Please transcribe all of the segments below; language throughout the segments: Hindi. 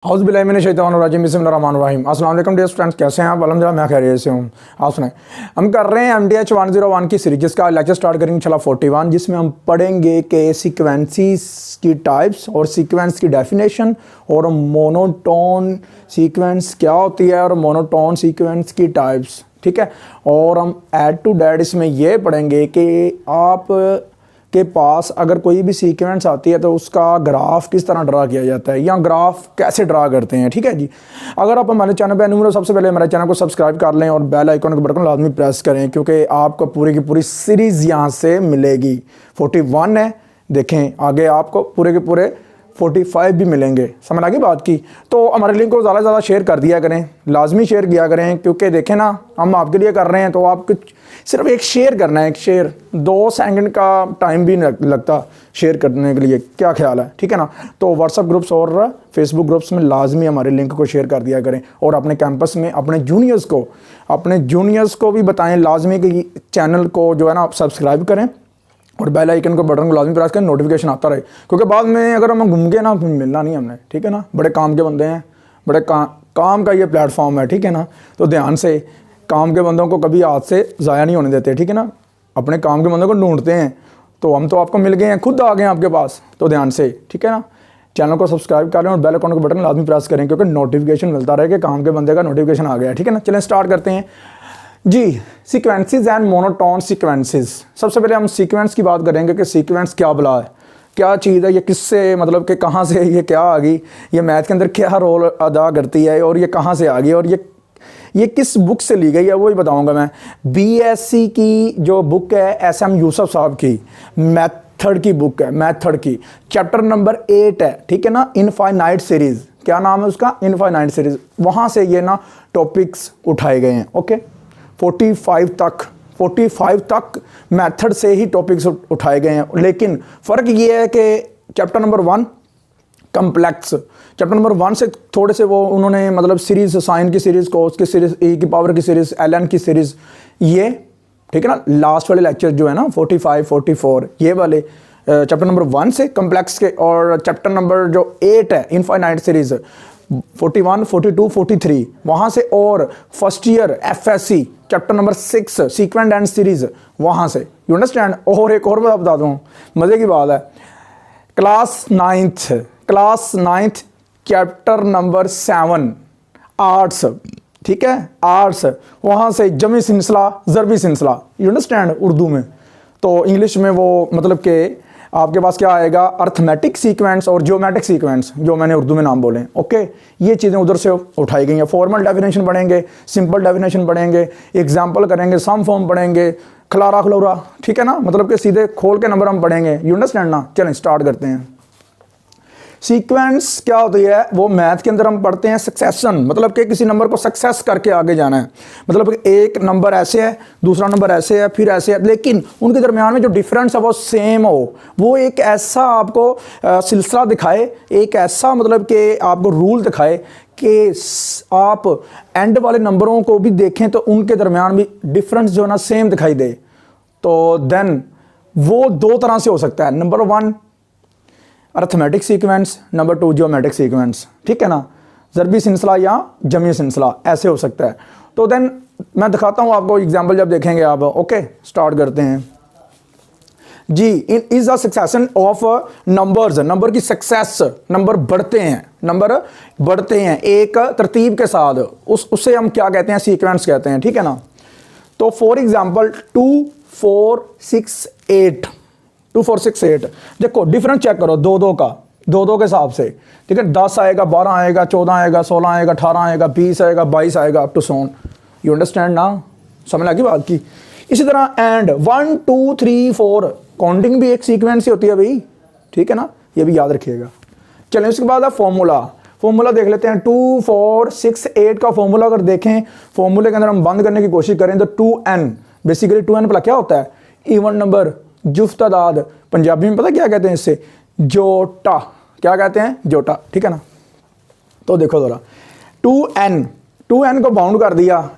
हाउसबिल्लाहिमिनश्शैतानिर्रजीम बिस्मिल्लाहिर्रहमानिर्रहीम। अस्सलाम वालेकुम डियर स्टूडेंट्स, कैसे हैं आप? अल्हम्दुलिल्लाह मैं खैरियत से हूँ। आप सुनाएं। हम कर रहे हैं MDH 101 की सीरीज, जिसका लेक्चर स्टार्ट करेंगे इंशाल्लाह 41, जिसमें हम पढ़ेंगे कि सीक्वेंसेस की टाइप्स और सीक्वेंस की डेफिनेशन और मोनोटोन सीक्वेंस क्या होती है और मोनोटोन सीक्वेंस की टाइप्स, ठीक है। और हम ऐड टू डेट इसमें यह पढ़ेंगे कि आप के पास अगर कोई भी सीक्वेंस आती है तो उसका ग्राफ किस तरह ड्रा किया जाता है या ग्राफ कैसे ड्रा करते हैं, ठीक है जी। अगर आप हमारे चैनल पर न्यू हो, सबसे पहले हमारे चैनल को सब्सक्राइब कर लें और बेल आइकन के बटन लाजमी प्रेस करें, क्योंकि आपको पूरी की पूरी सीरीज़ यहाँ से मिलेगी। 41 है, देखें आगे आपको पूरे के पूरे 45 भी मिलेंगे। समझ आ गई बात की? तो हमारे लिंक को ज़्यादा से ज़्यादा शेयर कर दिया करें, लाजमी शेयर किया करें, क्योंकि देखें ना हम आपके लिए कर रहे हैं तो आपको सिर्फ एक शेयर करना है, एक शेयर 2 सेकंड का टाइम भी नहीं लगता शेयर करने के लिए। क्या ख्याल है? ठीक है ना। तो व्हाट्सअप ग्रुप्स और फेसबुक ग्रुप्स में लाजमी हमारे लिंक को शेयर कर दिया करें और अपने कैंपस में अपने जूनियर्स को भी बताएं लाजमी कि चैनल को जो है ना आप सब्सक्राइब करें और बेल आइकन को बटन को लाजमी प्रेस करें, नोटिफिकेशन आता रहे, क्योंकि बाद में अगर हम घूम गए ना तो मिलना नहीं हमने, ठीक है ना। बड़े काम के बंदे हैं, बड़े काम का ये प्लेटफॉर्म है, ठीक है ना। तो ध्यान से काम के बंदों को कभी हाथ से ज़ाया नहीं होने देते, ठीक है ना। अपने काम के बंदों को ढूंढते हैं, तो हम तो आपको मिल गए हैं, खुद आ गए हैं आपके पास, तो ध्यान से, ठीक है ना। चैनल को सब्सक्राइब करें और बेल आइकन का बटन लाजमी प्रेस करें, क्योंकि नोटिफिकेशन मिलता रहे कि काम के बंदे का नोटिफिकेशन आ गया, ठीक है ना। चलें स्टार्ट करते हैं जी। Sequences and monotone sequences. सबसे पहले हम सीक्वेंस की बात करेंगे कि सीक्वेंस क्या बला है, क्या चीज़ है, ये किससे मतलब कि कहाँ से ये क्या आ गई, ये मैथ के अंदर क्या रोल अदा करती है और ये कहाँ से आ गई और ये किस बुक से ली गई है, वही बताऊंगा मैं। BSc की जो बुक है SM यूसुफ साहब की, मेथड की बुक है, मेथड की, चैप्टर नंबर 8 है, ठीक है ना। इनफाइनाइट सीरीज़, क्या नाम है उसका? Infinite series. वहाँ से ये ना टॉपिक्स उठाए गए हैं, ओके। 45 तक मेथड से ही टॉपिक्स उठाए गए हैं, लेकिन फ़र्क ये है कि chapter number 1 complex, chapter number 1 से थोड़े से वो उन्होंने मतलब सीरीज़, साइन की सीरीज़, कोस की सीरीज़, e की पावर की सीरीज़, ln की सीरीज़, ये ठीक है ना। लास्ट वाले लेक्चर जो है ना 45 44 ये वाले चैप्टर नंबर 1 से कम्प्लेक्स के, और चैप्टर नंबर जो 8 है इनफाइनाइट सीरीज़ 41 42 43 वहाँ से, और first year FSC chapter number 6 sequence and series वहाँ से, यू अंडरस्टैंड। और एक और बता दूँ, मज़े की बात है, class 9th chapter number 7 arts, ठीक है, आर्ट्स, वहाँ से जमी सिलसिला, ज़रबी सिलसिला, यू अंडरस्टैंड उर्दू में। तो इंग्लिश में वो मतलब कि आपके पास क्या आएगा, अर्थमेटिक सीक्वेंस और ज्योमेट्रिक सीक्वेंस, जो मैंने उर्दू में नाम बोले, ओके। ये चीज़ें उधर से उठाई गई हैं। फॉर्मल डेफिनेशन पढ़ेंगे, सिंपल डेफिनेशन पढ़ेंगे, एग्जाम्पल करेंगे, सम फॉर्म पढ़ेंगे, खलारा खलौरा, ठीक है ना, मतलब कि सीधे खोल के नंबर हम पढ़ेंगे, यू अंडरस्टैंड ना। चलें स्टार्ट करते हैं। सीक्वेंस क्या होती है, वो मैथ के अंदर हम पढ़ते हैं सक्सेशन, मतलब कि किसी नंबर को सक्सेस करके आगे जाना है, मतलब कि एक नंबर ऐसे है, दूसरा नंबर ऐसे है, फिर ऐसे है, लेकिन उनके दरमियान में जो डिफरेंस है वो सेम हो, वो एक ऐसा आपको सिलसिला दिखाए, एक ऐसा मतलब कि आपको रूल दिखाए कि आप एंड वाले नंबरों को भी देखें तो उनके दरमियान भी डिफरेंस जो है ना सेम दिखाई दे। तो देन वो 2 तरह से हो सकता है, number 1 arithmetic sequence, number 2 geometric sequence, ठीक है ना, ज़रबी सिलसिला या जमी सिलसिला, ऐसे हो सकता है। तो देन मैं दिखाता हूँ आपको एग्जांपल जब देखेंगे आप, ओके। स्टार्ट करते हैं जी। In is a succession of numbers, number की सक्सेस, नंबर बढ़ते हैं एक तरतीब के साथ, उससे हम क्या कहते हैं, सीक्वेंस कहते हैं, ठीक है ना। तो फॉर एग्जाम्पल 2 4 6 8, देखो डिफरेंस चेक करो, 2 के हिसाब से, ठीक है। 10 आएगा, 12 आएगा, 14 आएगा, 16 आएगा, 18 आएगा, 20 आएगा, 22 आएगा, up to so on, you understand ना। समझ लगी बात की? इसी तरह एंड 1 2 3 4 काउंटिंग भी एक सीक्वेंस ही होती है भाई, ठीक है ना, ये भी याद रखिएगा। चलें उसके बाद है फॉर्मूला देख लेते हैं। 2 4 6 8 का फॉर्मूला अगर देखें, फॉर्मूले के अंदर हम बंद करने की कोशिश करें तो 2n, बेसिकली 2n भला क्या होता है, इवन नंबर, जुफ्त तादाद, पंजाबी में पता क्या कहते हैं इससे, जोटा, क्या कहते हैं, जोटा, ठीक है ना। तो देखो ज़रा 2n को बाउंड कर दिया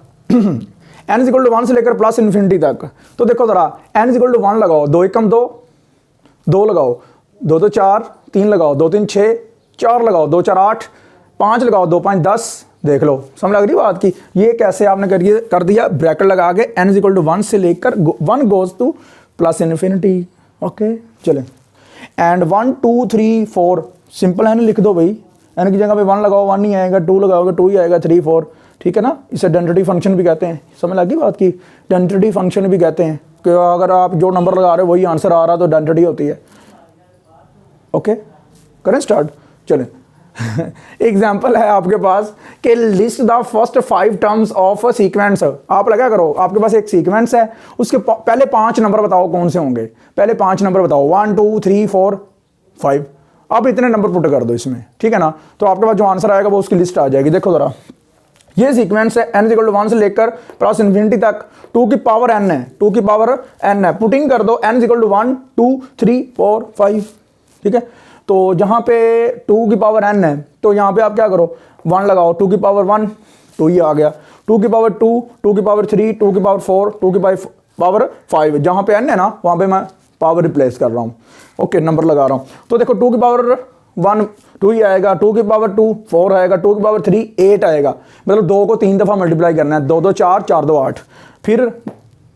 n = 1 से लेकर प्लस इन्फिनिटी तक। तो देखो ज़रा n = 1 लगाओ, 2 एकम 2 लगाओ, 2 2 4, 3 लगाओ, 2 3 6, 4 लगाओ, 2 4 8, 5 लगाओ, 2 5 10, देख लो, समझ लग रही बात की। ये कैसे आपने कर दिया, ब्रैकेट लगा के n इक्वल टू 1 से लेकर 1 goes to plus infinity. Okay चलें, एंड 1 2 3 4 सिंपल है ना, लिख दो भाई, n की जगह पे 1 लगाओ 1 नहीं आएगा, 2 लगाओगे 2 ही आएगा, 3 4, ठीक है ना। इसे डेंसिटी फंक्शन भी कहते हैं, समझ लगी बात की, डेंसिटी फंक्शन भी कहते हैं कि अगर आप जो नंबर लगा रहे हो वही आंसर आ रहा तो डेंसिटी होती है। ओके करें स्टार्ट, चलें। एग्जाम्पल है आपके पास कि list the first 5 terms of sequence. आप लगा करो, आपके पास एक सीक्वेंस है, उसके पहले 5 नंबर बताओ कौन से होंगे, पहले 5 नंबर बताओ, 1 2 3 4 5। आप इतने नंबर पुट कर दो इसमें, ठीक है ना, तो आपके पास जो आंसर आएगा वो उसकी लिस्ट आ जाएगी। देखो जरा, ये सीक्वेंस है n इक्वल टू 1 से लेकर प्लस इन्फिनिटी तक, 2 की पावर n है, 2 की पावर n है, पुटिंग कर दो n इक्वल टू 1 2 3 4 5, ठीक है। तो जहाँ पे 2 की पावर n है तो यहाँ पे आप क्या करो, 1 लगाओ, 2 की पावर 1 2 ही आ गया, 2 की पावर 2, 2 की पावर 3, 2 की पावर 4, 2 की पावर 5, जहाँ पे n है ना वहाँ पे मैं पावर रिप्लेस कर रहा हूँ। ओके नंबर लगा रहा हूँ, तो देखो 2 की पावर 1 2 ही आएगा, 2 की पावर 2 4 आएगा, 2 की पावर 3 8 आएगा, मतलब 2 को 3 दफ़ा मल्टीप्लाई करना है, 2 2 4 4 2 8, फिर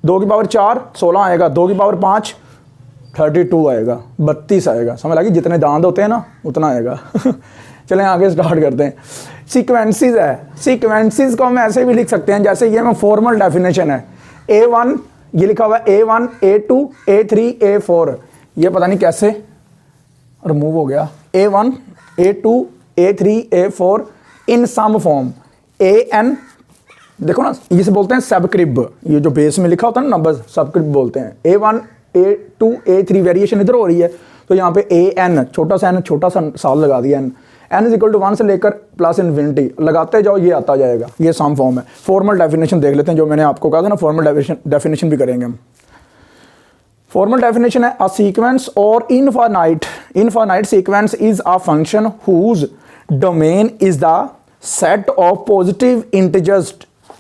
2 की पावर 4 16 आएगा, 2 की पावर 5 32 आएगा, 32 आएगा, समझ लगी, जितने दांत होते हैं ना उतना आएगा। चलें आगे स्टार्ट करते हैं। सीक्वेंसेस है, सीक्वेंसेस को हम ऐसे भी लिख सकते हैं, जैसे ये में फॉर्मल डेफिनेशन है, A1 ये लिखा हुआ है, A1 A2 A3 A4, ये पता नहीं कैसे रिमूव हो गया, A1 A2 A3 A4 in some form AN, देखो ना इसे बोलते हैं सबक्रिब, ये जो बेस में लिखा होता है ना नंबर, सबक्रिब बोलते हैं। A1 A2 A3 वेरिएशन इधर हो रही है, तो यहाँ पे AN छोटा सा n, छोटा सा साल लगा दिया, n इक्वल टू 1 से लेकर प्लस इन्फिनिटी लगाते जाओ, ये आता जाएगा, ये सम फॉर्म है। फॉर्मल डेफिनेशन देख लेते हैं, जो मैंने आपको कहा था ना, फॉर्मल डेफिनेशन भी करेंगे हम। फॉर्मल डेफिनेशन है, a sequence or infinite sequence is a function whose domain is the set of positive integers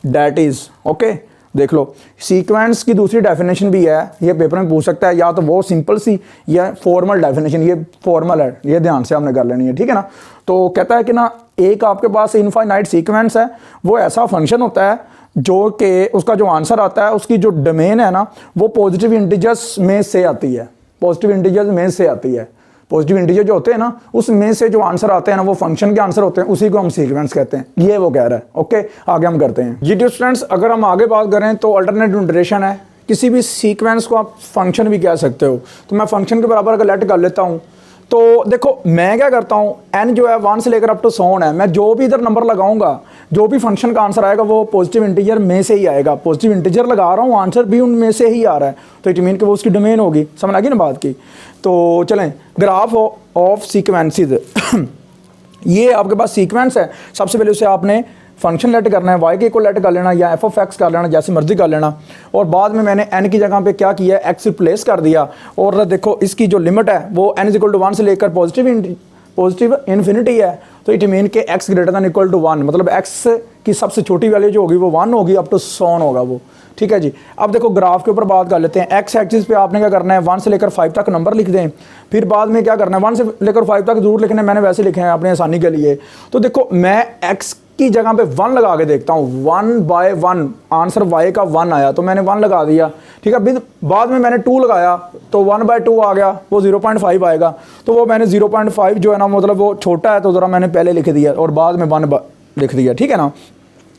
that is. Okay देख लो, सीक्वेंस की दूसरी डेफिनेशन भी है, ये पेपर में पूछ सकता है, या तो वो सिंपल सी या फॉर्मल डेफिनेशन, ये फॉर्मल है, ये ध्यान से हमने कर लेनी है, ठीक है ना। तो कहता है कि ना एक आपके पास इनफाइनाइट सीक्वेंस है, वो ऐसा फंक्शन होता है जो कि उसका जो आंसर आता है उसकी जो डोमेन है ना वो पॉजिटिव इंटीजर्स में से आती है, पॉजिटिव इंटीजर्स में से आती है। पॉजिटिव इंटीजर जो होते हैं ना उसमें से जो आंसर आते हैं ना वो फंक्शन के आंसर होते हैं, उसी को हम सीक्वेंस कहते हैं, ये वो कह रहा है। ओके आगे हम करते हैं। जी स्टूडेंट्स, अगर हम आगे बात करें तो अल्टरनेट नोटेशन है, किसी भी सीक्वेंस को आप फंक्शन भी कह सकते हो, तो मैं फंक्शन के बराबर अगर लेट कर लेता हूँ, तो देखो मैं क्या करता हूँ, n जो है 1 से लेकर अप टू 100 है, मैं जो भी इधर नंबर लगाऊंगा, जो भी फंक्शन का आंसर आएगा वो पॉजिटिव इंटीजर में से ही आएगा। पॉजिटिव इंटीजर लगा रहा हूँ, आंसर भी उनमें से ही आ रहा है, तो इट मीन कि वो उसकी डोमेन होगी। समझ आ गई ना बात की। तो चलें, ग्राफ ऑफ सीक्वेंसेस ये आपके पास सीक्वेंस है, सबसे पहले उसे आपने फंक्शन लेट करना है, y के इक्वल लेट कर लेना या f ऑफ x कर लेना, जैसे मर्जी कर लेना, और बाद में मैंने n की जगह पे क्या किया, x रिप्लेस कर दिया, और देखो इसकी जो लिमिट है वो n इक्वल टू 1 से लेकर पॉजिटिव इन्फिनिटी है, तो इट मीन के x greater than equal to 1, मतलब x की सबसे छोटी वैल्यू जो होगी वो 1 होगी, अप टू 100 होगा वो, ठीक है जी। अब देखो ग्राफ के ऊपर बात कर लेते हैं। x एक्सिस पे आपने क्या करना है, 1 से लेकर 5 तक नंबर लिख दें, फिर बाद में क्या करना है, 1 से लेकर 5 तक जरूर लिखना है, मैंने वैसे लिखे हैं अपने आसानी के लिए। तो देखो मैं x की जगह पे 1 लगा के देखता हूँ, 1 बाय 1 आंसर y का 1 आया, तो मैंने 1 लगा दिया, ठीक है। बाद में मैंने 2 लगाया तो 1 बाय 2 आ गया, वो 0.5 आएगा, तो वो मैंने 0.5 जो है ना, मतलब वो छोटा है तो ज़रा मैंने पहले लिख दिया और बाद में 1 लिख दिया, ठीक है ना।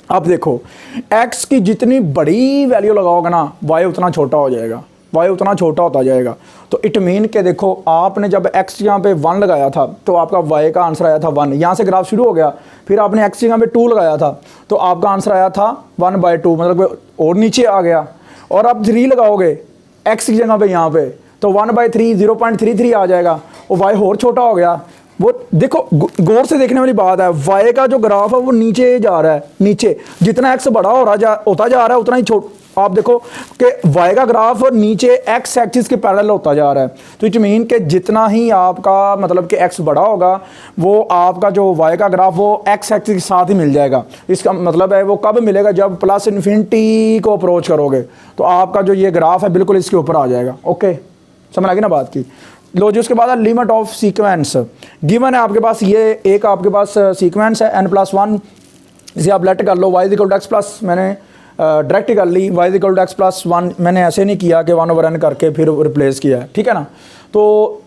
अब देखो x की जितनी बड़ी वैल्यू लगाओगे ना, y उतना छोटा हो जाएगा, y उतना छोटा होता जाएगा। तो इट मीन के देखो आपने जब x यहाँ पे 1 लगाया था तो आपका y का आंसर आया था 1, यहाँ से ग्राफ शुरू हो गया, फिर आपने x यहाँ पे 2 लगाया था तो आपका आंसर आया था 1/2, मतलब और नीचे आ गया, और आप 3 लगाओगे x की जगह पे यहाँ पे तो 1/3 0.33 आ जाएगा, और y और छोटा हो गया। वो देखो गौर से देखने वाली बात है, y का जो ग्राफ है वो नीचे जा रहा है, नीचे जितना x बड़ा होता जा रहा है उतना ही आप देखो कि y का ग्राफ नीचे x एक्सिस के पैरेलल होता जा रहा है, तो इट मीन कि जितना ही आपका मतलब कि x बड़ा होगा वो आपका जो y का ग्राफ वो x एक्सिस के साथ ही मिल जाएगा। इसका मतलब है वो कब मिलेगा, जब प्लस इन्फिनिटी को अप्रोच करोगे तो आपका जो ये ग्राफ है बिल्कुल इसके ऊपर आ जाएगा। ओके समझ आ गई ना बात की। लो जी, उसके बाद है लिमिट ऑफ सीक्वेंस। गिवन है आपके पास ये एक आपके पास सीक्वेंस है n+1, इसे आप लेट कर लो y = x+, मैंने डायरेक्ट कर ली y = x+1, मैंने ऐसे नहीं किया कि 1/n करके फिर रिप्लेस किया है, ठीक है ना। तो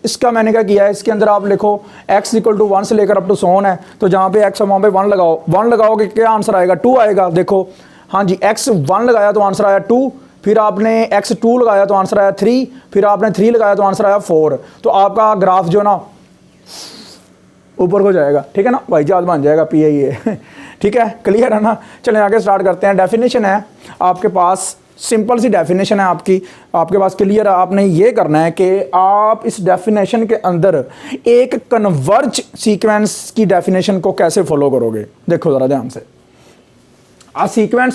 इसका मैंने क्या किया है, इसके अंदर आप लिखो x = 1 से लेकर अप टू सोन है, तो जहाँ पे x है वहाँ पे 1 लगाओ, 1 लगाओगे क्या आंसर आएगा, 2 आएगा। देखो हाँ जी, x 1 लगाया तो आंसर आया 2, फिर आपने x 2 लगाया तो आंसर आया 3, फिर आपने 3 लगाया तो आंसर आया 4। तो आपका ग्राफ जो ना ऊपर को जाएगा, ठीक है ना, भाई जहाज बन जाएगा PIA ठीक है, क्लियर है ना। चलें आगे स्टार्ट करते हैं। डेफिनेशन है आपके पास, सिंपल सी डेफिनेशन है आपके पास, क्लियर है। आपने ये करना है कि आप इस डेफिनेशन के अंदर एक कन्वर्ज सीक्वेंस की डेफिनेशन को कैसे फॉलो करोगे। देखो ज़रा ध्यान से,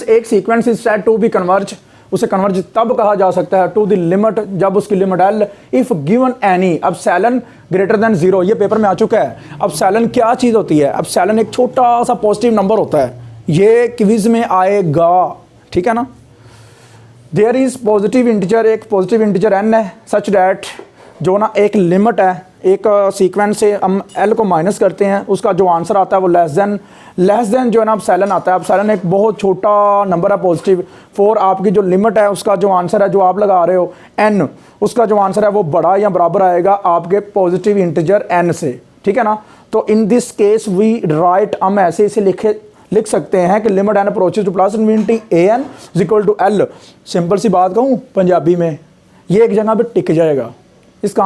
एक sequence is said to be converge, उसे कन्वर्ज तब कहा जा सकता है टू द लिमिट, जब उसकी limit L if given any epsilon greater than 0। ये पेपर में आ चुका है। एप्सिलॉन क्या चीज़ होती है, एप्सिलॉन एक छोटा सा पॉजिटिव नंबर होता है, ये क्विज में आएगा, ठीक है ना। देयर इज पॉजिटिव इंटीजर, एक पॉजिटिव इंटीजर n है, सच डैट जो ना एक लिमिट है, एक सीक्वेंस से हम L को माइनस करते हैं, उसका जो आंसर आता है वो लेस देन जो है ना एप्सिलॉन आता है। एप्सिलॉन एक बहुत छोटा नंबर है पॉजिटिव, 4 आपकी जो लिमिट है उसका जो आंसर है जो आप लगा रहे हो n, उसका जो आंसर है वो बड़ा या बराबर आएगा आपके पॉजिटिव इंटीजर n से, ठीक है ना। तो in this case we write, हम ऐसे इसे लिख सकते हैं कि limit n approaches to plus infinity an equal to L। Simple सी बात कहूँ पंजाबी में, ये एक जगह पे टिक जाएगा। इसका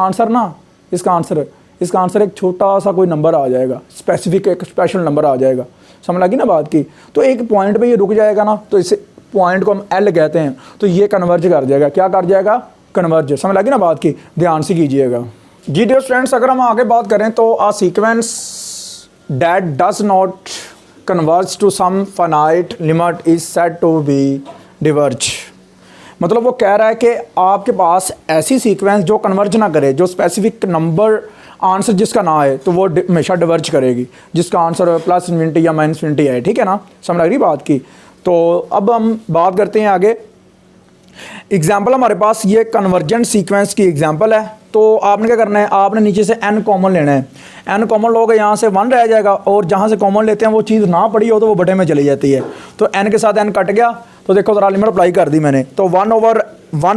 आंसर एक छोटा सा कोई नंबर आ जाएगा, स्पेसिफिक एक स्पेशल नंबर आ जाएगा, समझ लगी ना बात की। तो एक पॉइंट पे ये रुक जाएगा ना, तो इसे पॉइंट को हम L कहते हैं, तो ये कन्वर्ज कर जाएगा। क्या कर जाएगा, कन्वर्ज, समझ लगी ना बात की, ध्यान से कीजिएगा जी। डियर स्टूडेंट्स, अगर हम आगे बात करें तो a sequence that does not converge to some finite limit is said to be diverge. मतलब वो कह रहा है कि आपके पास ऐसी सीक्वेंस जो कन्वर्ज ना करे, जो स्पेसिफिक नंबर आंसर जिसका ना आए, तो वो हमेशा डिवर्ज करेगी, जिसका आंसर प्लस इन्फिनिटी या माइनस इन्फिनिटी है, ठीक है ना, समझ रही बात की। तो अब हम बात करते हैं आगे। एग्जाम्पल हमारे पास ये कन्वर्जेंट सीक्वेंस की एग्जाम्पल है। तो आपने क्या करना है, आपने नीचे से n कॉमन लेना है, n कॉमन लोगे यहाँ से 1 रह जाएगा, और जहाँ से कॉमन लेते हैं वो चीज़ ना पड़ी हो तो वो बटे में चली जाती है। तो n के साथ n कट गया, तो देखो ज़रा लिमिट अप्लाई कर दी मैंने, तो 1/1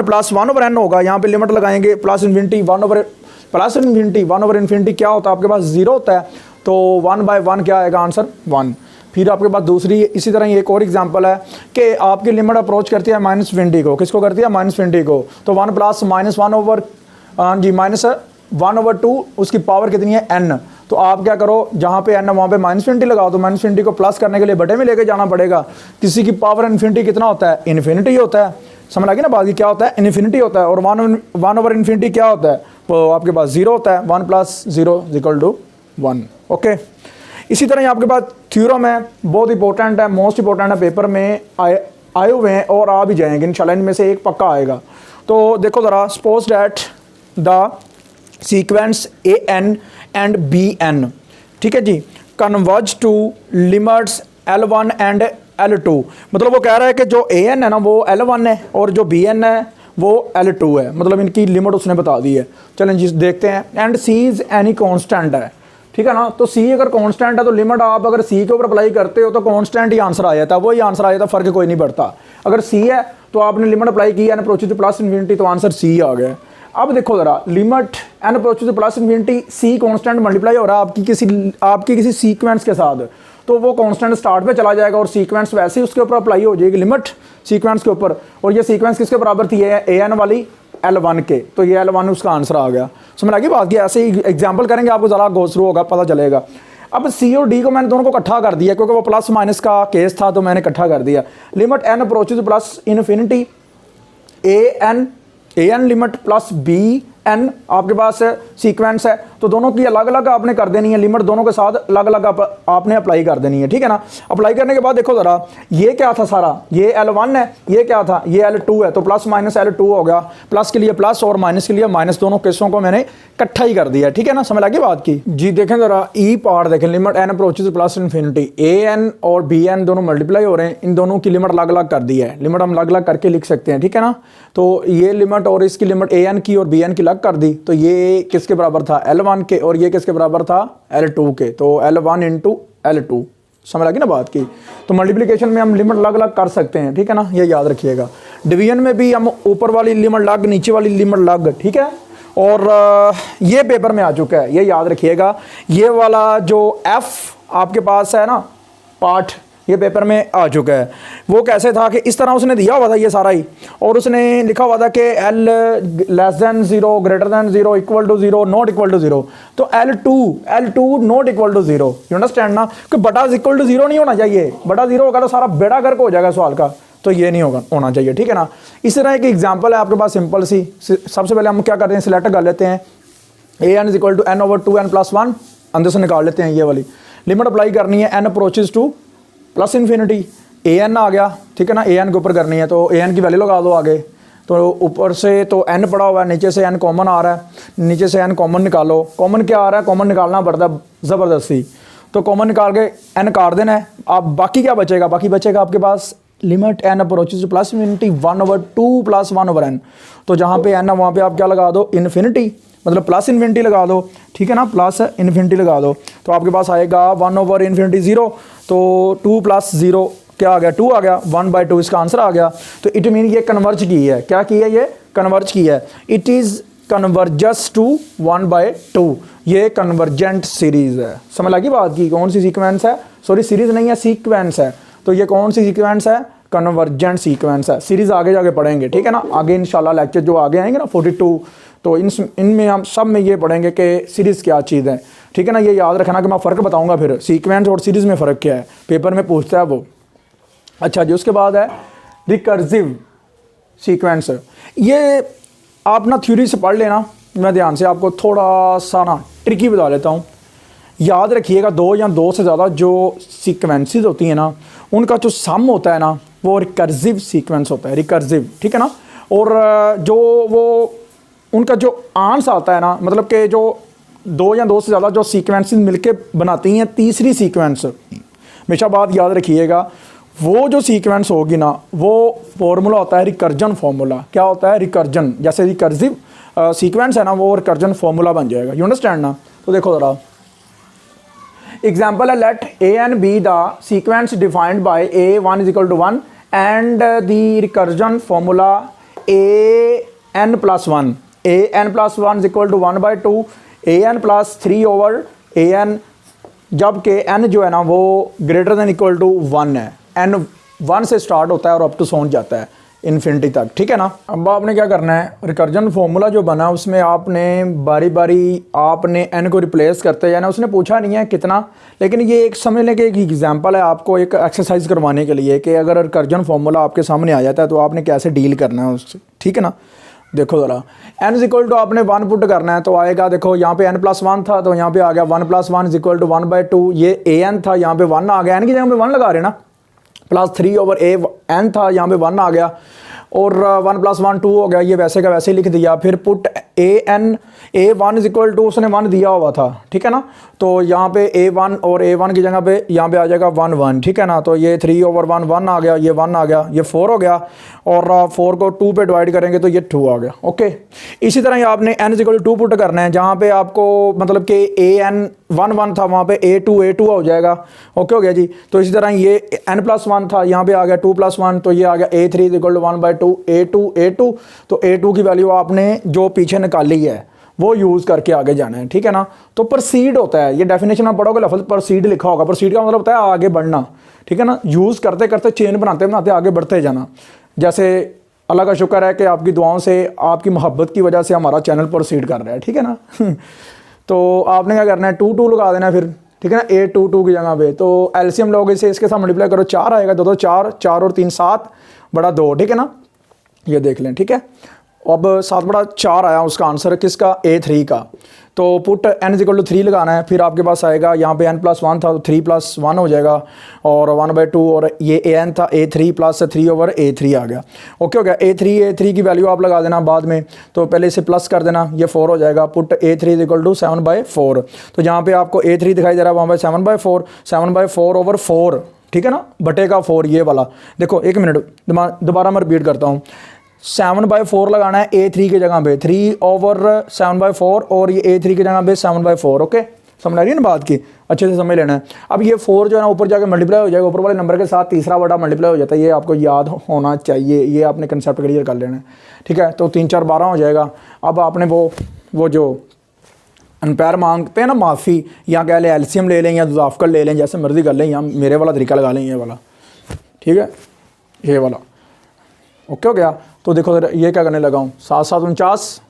+ 1/n होगा। यहाँ पे लिमिट लगाएंगे प्लस इन्फिनिटी 1/इन्फिनिटी क्या होता है आपके पास, 0 होता है, तो 1/1 क्या आएगा आंसर 1। फिर आपके पास दूसरी इसी तरह एक और एग्जांपल है कि आपकी लिमिट अप्रोच करती है -∞ को, किसको करती है, -∞ को, तो 1 + -1/2 उसकी पावर कितनी है n। तो आप क्या करो, जहाँ पे n है वहाँ पे -∞ लगाओ, तो -∞ को प्लस करने के लिए बटे में लेके जाना पड़ेगा। किसी की पावर इन्फिनिटी कितना होता है, इन्फिनिटी होता है, समझ लगी ना बात की, क्या होता है, इन्फिनिटी होता है। और 1/∞ क्या होता है, वो आपके पास 0 होता है, 1 + 0 = 1। ओके, इसी तरह आपके पास थ्योरम है, बहुत इंपॉर्टेंट है, मोस्ट इंपॉर्टेंट है, पेपर में आए हुए हैं और आ भी जाएंगे इंशाल्लाह, इनमें से एक पक्का आएगा। तो देखो ज़रा, suppose that the sequence an and bn, ठीक है जी, converge to limits L1 and L2। मतलब वो कह रहा है कि जो an है ना वो L1 है और जो bn है वो L2 है, मतलब इनकी लिमिट उसने बता दी है। चलें जी देखते हैं। And c is any constant है, ठीक है ना। तो c अगर कांस्टेंट है तो लिमिट आप अगर c के ऊपर अप्लाई करते हो तो कांस्टेंट ही आंसर आ जाता है, वही आंसर आ जाता है, फ़र्क कोई नहीं पड़ता। अगर c है तो आपने लिमिट अप्लाई की n approaches to plus infinity, तो आंसर c आ गया। अब देखो ज़रा, limit n approaches to plus infinity, c constant multiply हो रहा है आपकी किसी सीक्वेंस के साथ, तो वो कांस्टेंट स्टार्ट पे चला जाएगा और सीक्वेंस वैसे ही उसके ऊपर अप्लाई हो जाएगी, लिमिट सीक्वेंस के ऊपर। और ये सीक्वेंस किसके बराबर थी, an वाली L1 के, तो ये L1 उसका आंसर आ गया। समझ लगी बात की। ऐसे ही एग्जाम्पल करेंगे, आपको ज़रा गो थ्रू होगा, पता चलेगा। अब c और d को मैंने दोनों को इकट्ठा कर दिया, क्योंकि वो प्लस माइनस का केस था, तो मैंने इकट्ठा कर दिया। Limit n approaches to plus infinity an limit plus bn आपके पास सीक्वेंस है, तो दोनों की अलग अलग आपने कर देनी है लिमिट, दोनों के साथ अलग अलग आपने अप्लाई कर देनी है, ठीक है ना। अप्लाई करने के बाद देखो ज़रा, ये क्या था सारा, ये L1 है, ये क्या था, ये L2 है, तो प्लस माइनस L2 हो गया, प्लस के लिए प्लस और माइनस के लिए माइनस, दोनों केसों को मैंने इकट्ठा ही कर दिया, ठीक है ना। समझ लगी बात की जी। देखें ज़रा ई पार्ट देखें, limit n approaches plus infinity, an और bn दोनों मल्टीप्लाई हो रहे हैं, इन दोनों की लिमिट अलग अलग कर दी है, लिमिट हम अलग अलग करके लिख सकते हैं, ठीक है ना। तो ये लिमिट और इसकी लिमिट an की और bn की अलग कर दी, तो ये किसके बराबर था, L1 के, और ये किसके बराबर था, L2 के, तो L1 इंटू L2। समझ लगी ना बात की। तो मल्टीप्लिकेशन में हम लिमिट अलग अलग कर सकते हैं, ठीक है ना, ये याद रखिएगा। डिवीजन में भी हम ऊपर वाली लिमिट अलग, नीचे वाली लिमिट अलग, ठीक है। और ये पेपर में आ चुका है, ये याद रखिएगा। ये वाला जो F आपके पास है ना पार्ट, ये पेपर में आ चुका है। वो कैसे था कि इस तरह उसने दिया हुआ था ये सारा ही, और उसने लिखा हुआ था कि L less than 0, greater than 0, equal to 0, not equal to 0। तो L2 not equal to 0, you understand ना, कि बटा इक्वल टू 0 नहीं होना चाहिए, बटा 0 होगा तो सारा बेड़ा गर्क हो जाएगा सवाल का, तो ये नहीं होना चाहिए, ठीक है ना। इस तरह एक एग्जांपल है आपके पास सिंपल सी। सबसे पहले हम क्या करते हैं, सिलेक्ट कर लेते हैं an is equal to n over 2n plus 1, अंदर से निकाल लेते हैं ये वाली लिमिट अप्लाई करनी है, n approaches to plus infinity, an आ गया, ठीक है ना, an के ऊपर करनी है, तो an की वैल्यू लगा दो आगे, तो ऊपर से तो n पड़ा हुआ है, नीचे से n कॉमन आ रहा है, नीचे से n कॉमन निकालो, कॉमन क्या आ रहा है, कॉमन निकालना पड़ता है ज़बरदस्ती, तो कॉमन निकाल के n काट देना है। अब बाकी क्या बचेगा, बाकी बचेगा आपके पास limit n approaches to plus infinity 1 over 2 plus 1 over n, तो जहाँ पे n है वहाँ पे आप क्या लगा दो, इन्फिनिटी, मतलब प्लस इन्फिनिटी लगा दो, ठीक है ना, प्लस इन्फिनिटी लगा दो, तो आपके पास आएगा 1 ओवर इन्फिनिटी 0, तो 2 प्लस 0 क्या आ गया, 2 आ गया, 1/2 इसका आंसर आ गया। तो इट मीन ये कन्वर्ज की है, क्या की है, ये कन्वर्ज की है, इट इज़ कन्वर्जस टू 1/2, ये कन्वर्जेंट सीरीज़ है। समझ लगी बात की, कौन सी सीक्वेंस है, सॉरी सीरीज़ नहीं है, सीक्वेंस है, तो ये कौन सी सीक्वेंस है, कन्वर्जेंट सीक्वेंस है। सीरीज़ आगे जाके पढ़ेंगे, ठीक है ना, आगे इंशाल्लाह लेक्चर जो आगे आएंगे ना 42, तो इनमें हम सब में ये पढ़ेंगे कि सीरीज़ क्या चीज़ है, ठीक है ना। ये याद रखना कि मैं फ़र्क बताऊंगा फिर सीक्वेंस और सीरीज़ में फ़र्क क्या है, पेपर में पूछता है वो। अच्छा जी, उसके बाद है रिकर्सिव सीक्वेंस। ये आप ना थ्योरी से पढ़ लेना, मैं ध्यान से आपको थोड़ा सा ना ट्रिकी बता लेता हूँ। याद रखिएगा, 2 या 2 से ज़्यादा जो सीक्वेंसेस होती हैं ना, उनका जो सम होता है ना, वो रिकर्सिव सीक्वेंस होता है, रिकर्सिव, ठीक है ना। और जो वो उनका जो आंसर आता है ना, मतलब कि जो 2 या 2 से ज़्यादा जो सीक्वेंसेस मिलके बनाती हैं तीसरी सीक्वेंस, हमेशा बात याद रखिएगा, वो जो सीक्वेंस होगी ना, वो फॉर्मूला होता है रिकर्जन फॉर्मूला। क्या होता है, रिकर्जन, जैसे रिकर्सिव सीक्वेंस है ना, वो रिकर्जन फॉर्मूला बन जाएगा, यू अंडरस्टैंड ना। तो देखो ज़रा एग्जाम्पल है, let an be the sequence defined by a1 is equal to 1 and the recursion formula an plus 1, an plus 1 is equal to 1/2, an plus 3 over an, जबकि n जो है ना वो ग्रेटर देन इक्वल टू 1 है, n 1 से स्टार्ट होता है और अप टू सोन जाता है इन्फिनिटी तक, ठीक है ना। अब आपने क्या करना है, रिकर्जन फॉर्मूला जो बना उसमें आपने बारी बारी आपने n को रिप्लेस करते जाना। उसने पूछा नहीं है कितना, लेकिन ये एक समझ लें कि एक एग्जांपल है आपको एक एक्सरसाइज करवाने के लिए कि अगर रिकर्जन फॉर्मूला आपके सामने आ जाता है तो आपने कैसे डील करना है उससे, ठीक है ना। देखो ज़रा n इज इक्वल टू आपने 1 पुट करना है, तो आएगा, देखो यहाँ पे n प्लस 1 था, तो यहाँ पे आ गया 1 प्लस 1 इज इक्वल टू 1/2, ये an था, यहाँ पे 1 आ गया, n की जगह पे 1 लगा रहे ना, प्लस 3 ओवर an था, यहाँ पे 1 आ गया, और 1 प्लस 1 2 हो गया, ये वैसे का वैसे ही लिख दिया। फिर put a1 is equal to उसने 1 दिया हुआ था, ठीक है ना, तो यहाँ पे a1 और a1 की जगह पे यहाँ पे आ जाएगा 1 1, ठीक है ना। तो ये 3 ओवर 1 1 आ गया, ये 1 आ गया, ये 4 हो गया, और 4 को 2 पे डिवाइड करेंगे तो ये 2 आ गया, ओके। इसी तरह ही आपने n is equal to 2 put करना है, जहाँ पे आपको मतलब कि an 1 1 था, वहाँ पे a2 हो जाएगा, ओके हो गया जी। तो इसी तरह ये n प्लस 1 था, यहाँ पे आ गया 2 प्लस 1, तो ये आ गया a3 is equal to 1/2, a2, तो a2 की वैल्यू आपने जो पीछे निकाली है वो यूज़ करके आगे जाना है, ठीक है ना। तो प्रोसीड होता है, ये डेफिनेशन में पढ़ोगे लफ्ज़ प्रोसीड लिखा होगा, प्रोसीड का मतलब होता है आगे बढ़ना, ठीक है ना। यूज़ करते करते चेन बनाते बनाते आगे बढ़ते जाना। जैसे अल्लाह का शुक्र है कि आपकी दुआओं से, आपकी मोहब्बत की वजह से हमारा चैनल प्रोसीड कर रहा है, ठीक है ना। तो आपने क्या करना है, 2 2 लगा देना फिर, ठीक है ना, a2 2 की जगह पे, तो एलसीएम लोगे इसे, इसके साथ मल्टीप्लाई करो, 4 आएगा, 2 2 4 4 और 3 7 बड़ा 2, ठीक है ना, ये देख लें, ठीक है। अब 7/4 आया उसका आंसर किसका, A3 का। तो पुट n = 3 लगाना है, फिर आपके पास आएगा यहाँ पे n+1 था तो 3+1 हो जाएगा और 1/2, और ये an था A3 + 3/A3 आ गया। ओके हो गया। A3 की वैल्यू आप लगा देना बाद में, तो पहले इसे प्लस कर देना, ये 4 हो जाएगा। पुट A3 = 7/4, तो जहाँ पे आपको A3 दिखाई दे रहा है वहाँ पे 7/4, 7/4/4, ठीक है ना, बटेगा 4 ये वाला। देखो एक मिनट, दोबारा मैं रिपीट करता हूँ। 7/4 लगाना है A3 की जगह पे, 3/7/4, और ये A3 की जगह पे 7/4। ओके, समझ आ रही है ना बात की, अच्छे से समझ लेना है। अब ये 4 जो है ना ऊपर जाके मल्टीप्लाई हो जाएगा, ऊपर वाले नंबर के साथ तीसरा बड़ा मल्टीप्लाई हो जाता है, ये आपको याद होना चाहिए, ये आपने कंसेप्ट क्लियर कर लेना है, ठीक है। तो 3 4 12 हो जाएगा। अब आपने वो जो अनपैर मांगते हैं ना माफ़ी, या कह लें एलसीएम ले लें या मुज़ाफ़कर ले लें, जैसे मर्ज़ी कर लें, या मेरे वाला तरीका लगा लें, ये वाला, ठीक है, ये वाला। ओके हो गया। तो देखो ये क्या करने लगा हूँ, 7 7 49,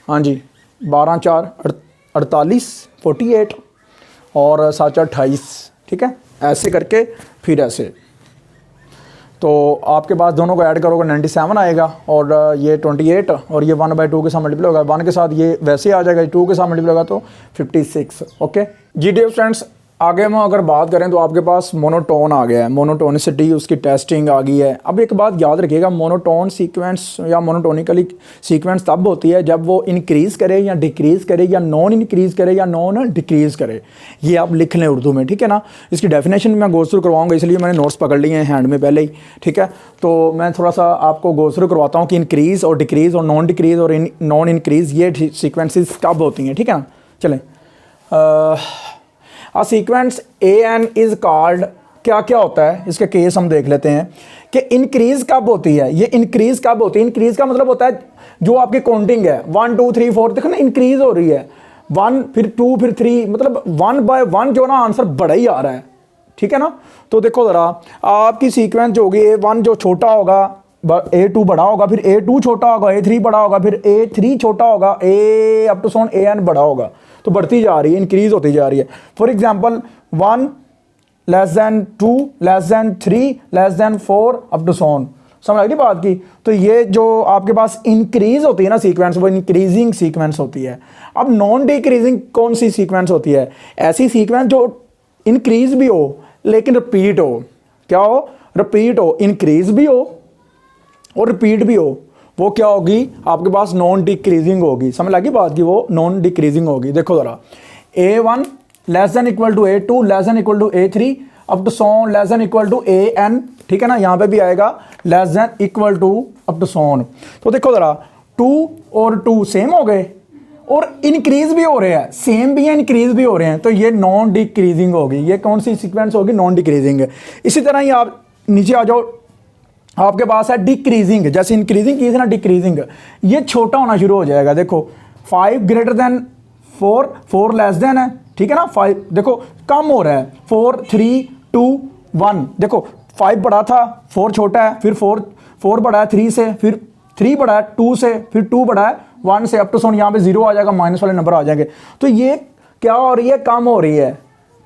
हाँ जी, 12 4 48, 48, और 7 4 28, ठीक है, ऐसे करके फिर ऐसे। तो आपके पास दोनों को ऐड करोगे 97 आएगा, और ये 28, और ये 1/2 के साथ मल्टीप्लाई होगा, 1 के साथ ये वैसे आ जाएगा, 2 के साथ मल्टीप्लाई होगा तो 56। ओके जी डियर फ्रेंड्स, आगे हम अगर बात करें तो आपके पास मोनोटोन आ गया है, मोनोटोनिसिटी उसकी टेस्टिंग आ गई है। अब एक बात याद रखिएगा, मोनोटोन सीक्वेंस या मोनोटोनिकली सीक्वेंस तब होती है जब वो इंक्रीज़ करे या डिक्रीज़ करे, या नॉन इंक्रीज़ करे या नॉन डिक्रीज़ करे। ये आप लिख लें उर्दू में, ठीक है ना। इसकी डेफिनेशन मैं गो थ्रू करवाऊँगा, इसलिए मैंने नोट्स पकड़ लिए हैं हैंड में पहले ही, ठीक है। तो मैं थोड़ा सा आपको गो थ्रू करवाता हूँ कि इंक्रीज़ और डिक्रीज़ और नॉन डिक्रीज़ और नॉन इंक्रीज़ ये सीक्वेंसेस कब होती हैं, ठीक है ना। चलें, सीक्वेंस AN इज़ कॉल्ड, क्या क्या होता है इसके केस हम देख लेते हैं कि इंक्रीज़ कब होती है। ये इंक्रीज़ कब होती है, इंक्रीज़ का मतलब होता है जो आपकी काउंटिंग है 1 2 3 4, देखो ना इंक्रीज़ हो रही है, 1 फिर 2 फिर 3, मतलब 1/1 जो ना आंसर बड़ा ही आ रहा है, ठीक है ना। तो देखो ज़रा, आपकी सीक्वेंस जो होगी A1 जो छोटा होगा, A2 बड़ा होगा, फिर A2 छोटा होगा, A3 बड़ा होगा, फिर A3 छोटा होगा, AN बड़ा होगा, तो बढ़ती जा रही है, इंक्रीज होती जा रही है। For example 1 <2 3 4 up to so on, समझ आ गई बात की। तो ये जो आपके पास इंक्रीज होती है ना सीक्वेंस, वो इंक्रीजिंग सीक्वेंस होती है। अब नॉन डिक्रीजिंग कौन सी सीक्वेंस होती है, ऐसी सीक्वेंस जो इंक्रीज भी हो लेकिन रिपीट हो, क्या हो, रिपीट हो, इंक्रीज भी हो और रिपीट भी हो, वो क्या होगी आपके पास, नॉन डिक्रीजिंग होगी। समझ लगी बात की, वो नॉन डिक्रीजिंग होगी। देखो ज़रा, A1 <= A2 <= A3 up to so on <= AN, ठीक है ना। यहाँ पे भी आएगा <= अप टू सो ऑन। तो देखो ज़रा, 2 और 2 सेम हो गए और इंक्रीज भी हो रहे हैं, सेम भी है, इंक्रीज भी हो रहे हैं, तो ये नॉन डिक्रीजिंग होगी। ये कौन सी सीक्वेंस होगी, नॉन डिक्रीजिंग। इसी तरह ही आप नीचे आ जाओ, आपके पास है डिक्रीजिंग, जैसे इंक्रीजिंग की थी ना, डिक्रीजिंग, ये छोटा होना शुरू हो जाएगा। देखो 5 > 4, 4 लेस देन है, ठीक है ना, 5 देखो कम हो रहा है, 4 3 2 1, देखो 5 बड़ा था, 4 छोटा है, फिर 4 बड़ा है 3 से, फिर 3 बड़ा है 2 से, फिर 2 बड़ा है 1 से, अप टू सोन यहाँ पे 0 आ जाएगा, माइनस वाले नंबर आ जाएंगे। तो ये क्या हो रही है, कम हो रही है,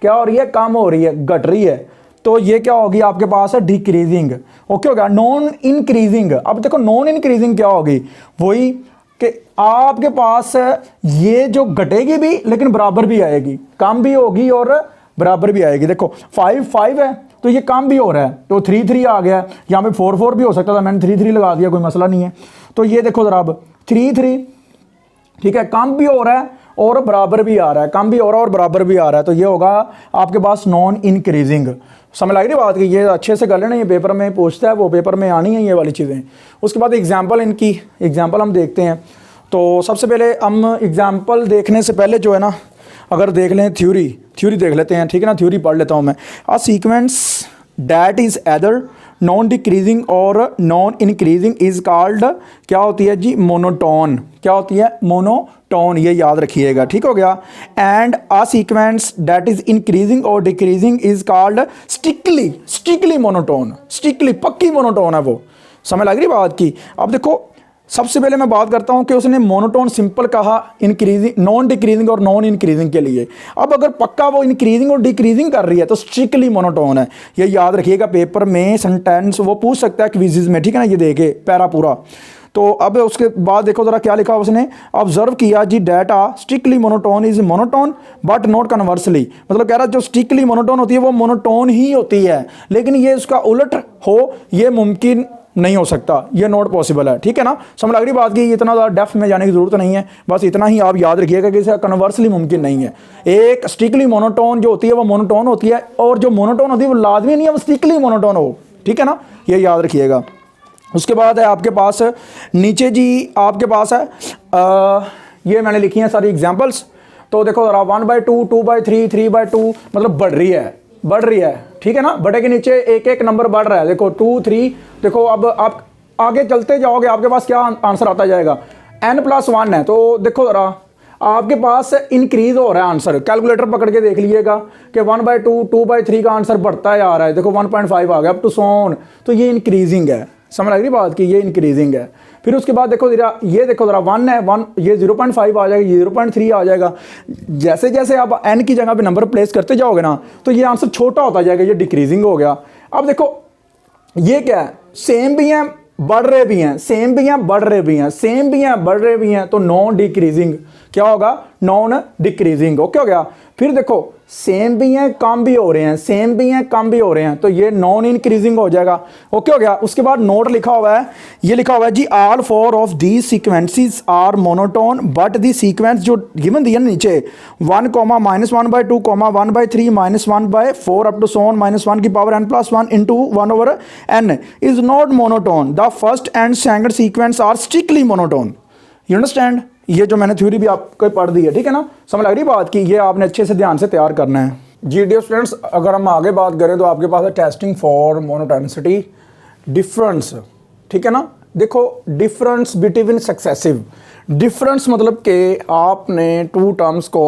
क्या हो रही है, कम हो रही है, घट रही है। तो ये क्या होगी आपके पास है, डिक्रीजिंग। ओके हो गया। नॉन इंक्रीजिंग, अब देखो नॉन इंक्रीजिंग क्या होगी, वही कि आपके पास ये जो घटेगी भी लेकिन बराबर भी आएगी, कम भी होगी और बराबर भी आएगी। देखो 5 5 है तो ये कम भी हो रहा है, तो 3 3 आ गया, यहाँ पे 4 4 भी हो सकता था, मैंने 3 3 लगा दिया, कोई मसला नहीं है। तो ये देखो जरा, अब 3 3, ठीक है, कम भी हो रहा है और बराबर भी आ रहा है, कम भी हो रहा है और बराबर भी आ रहा है, तो ये होगा आपके पास नॉन इंक्रीजिंग। समझ लग रही बात की, ये अच्छे से कर लेना, ये पेपर में पूछता है, वो पेपर में आनी है ये वाली चीज़ें। उसके बाद एग्जाम्पल, इनकी एग्जाम्पल हम देखते हैं। तो सबसे पहले हम एग्जाम्पल देखने से पहले जो है ना, अगर देख लें थ्योरी देख लेते हैं, ठीक है ना, थ्योरी पढ़ लेता हूँ मैं। अ sequence that is either non decreasing और नॉन इंक्रीजिंग इज़ कॉल्ड, क्या होती है जी, मोनोटोन। क्या होती है, मोनोटोन, ये याद रखिएगा, ठीक हो गया। And a sequence that is increasing और decreasing is called strictly monotone, strictly पक्की मोनोटोन है वो। समझ लग रही बात की। अब देखो सबसे पहले मैं बात करता हूं कि उसने मोनोटोन सिंपल कहा इंक्रीजिंग, नॉन डिक्रीजिंग और नॉन इंक्रीजिंग के लिए। अब अगर पक्का वो इंक्रीजिंग और डिक्रीजिंग कर रही है तो स्ट्रिक्टली मोनोटोन है, ये याद रखिएगा। पेपर में सेंटेंस वो पूछ सकता है क्विज़िज में, ठीक है ना, ये देखे पैरा पूरा। तो अब उसके बाद देखो ज़रा क्या लिखा उसने, ऑब्जर्व किया जी data strictly monotone is monotone but not conversely, मतलब कह रहा है जो स्ट्रिक्टली मोनोटोन होती है वो मोनोटोन ही होती है, लेकिन ये उसका उलट हो ये मुमकिन नहीं हो सकता, ये नॉट पॉसिबल है। ठीक है ना, समझ लग रही बात की, इतना ज़्यादा डेप्थ में जाने की ज़रूरत नहीं है, बस इतना ही आप याद रखिएगा कि इसका कन्वर्सली मुमकिन नहीं है। एक स्ट्रिक्टली मोनोटोन जो होती है वो मोनोटोन होती है, और जो मोनोटोन होती है वो लाजमी नहीं है वो स्ट्रिक्टली मोनोटोन हो। ठीक है ना, ये याद रखिएगा। उसके बाद है आपके पास नीचे जी आपके पास है ये मैंने लिखी हैं सारी एग्जाम्पल्स। तो देखो ज़रा 1/2, 2/3, 3/2 मतलब बढ़ रही है। ठीक है ना, बड़े के नीचे एक एक नंबर बढ़ रहा है। देखो 2, 3, देखो अब आप आगे चलते जाओगे आपके पास क्या आंसर आता जाएगा, n+1 है। तो देखो ज़रा आपके पास इंक्रीज हो रहा है आंसर, कैलकुलेटर पकड़ के देख लीजिएगा कि 1/2, 2/3 का आंसर बढ़ता है आ रहा है। देखो 1.5 आ गया, अप टू सोन, तो ये इंक्रीजिंग है। समझ लग रही बात की, ये इंक्रीजिंग है। फिर उसके बाद देखो ज़रा ये देखो ज़रा 1 है, 1 ये 0.5 आ जाएगा, ये 0.3 आ जाएगा। जैसे जैसे आप n की जगह पे नंबर प्लेस करते जाओगे ना तो ये आंसर छोटा होता जाएगा, ये डिक्रीजिंग हो गया। अब देखो ये क्या है, सेम भी हैं बढ़ रहे भी हैं, सेम भी हैं बढ़ रहे भी हैं, सेम भी हैं बढ़ रहे भी हैं, तो नॉन डिक्रीजिंग क्या होगा, नॉन डिक्रीजिंग। ओके हो गया। फिर देखो सेम भी हैं कम भी हो रहे हैं, सेम भी हैं कम भी हो रहे हैं, तो ये नॉन इंक्रीजिंग हो जाएगा। ओके हो गया। उसके बाद नोट लिखा हुआ है, ये लिखा हुआ है जी all 4 of the sequences are monotone but the sequence जो गिवन दिया नीचे 1, -1/2, 1/3, -1/4 अप टू सोन -1 की power n+1 into 1/n is not monotone. The first and second sequence are strictly monotone. You understand, ये जो मैंने थ्योरी भी आपको पढ़ दी है। ठीक है ना, समझ लग रही बात की, ये आपने अच्छे से ध्यान से तैयार करना है जी। डियर स्टूडेंट्स, अगर हम आगे बात करें तो आपके पास है टेस्टिंग फॉर मोनोटोनिसिटी डिफरेंस। ठीक है ना, देखो डिफरेंस बिटवीन सक्सेसिव, डिफरेंस मतलब कि आपने 2 टर्म्स को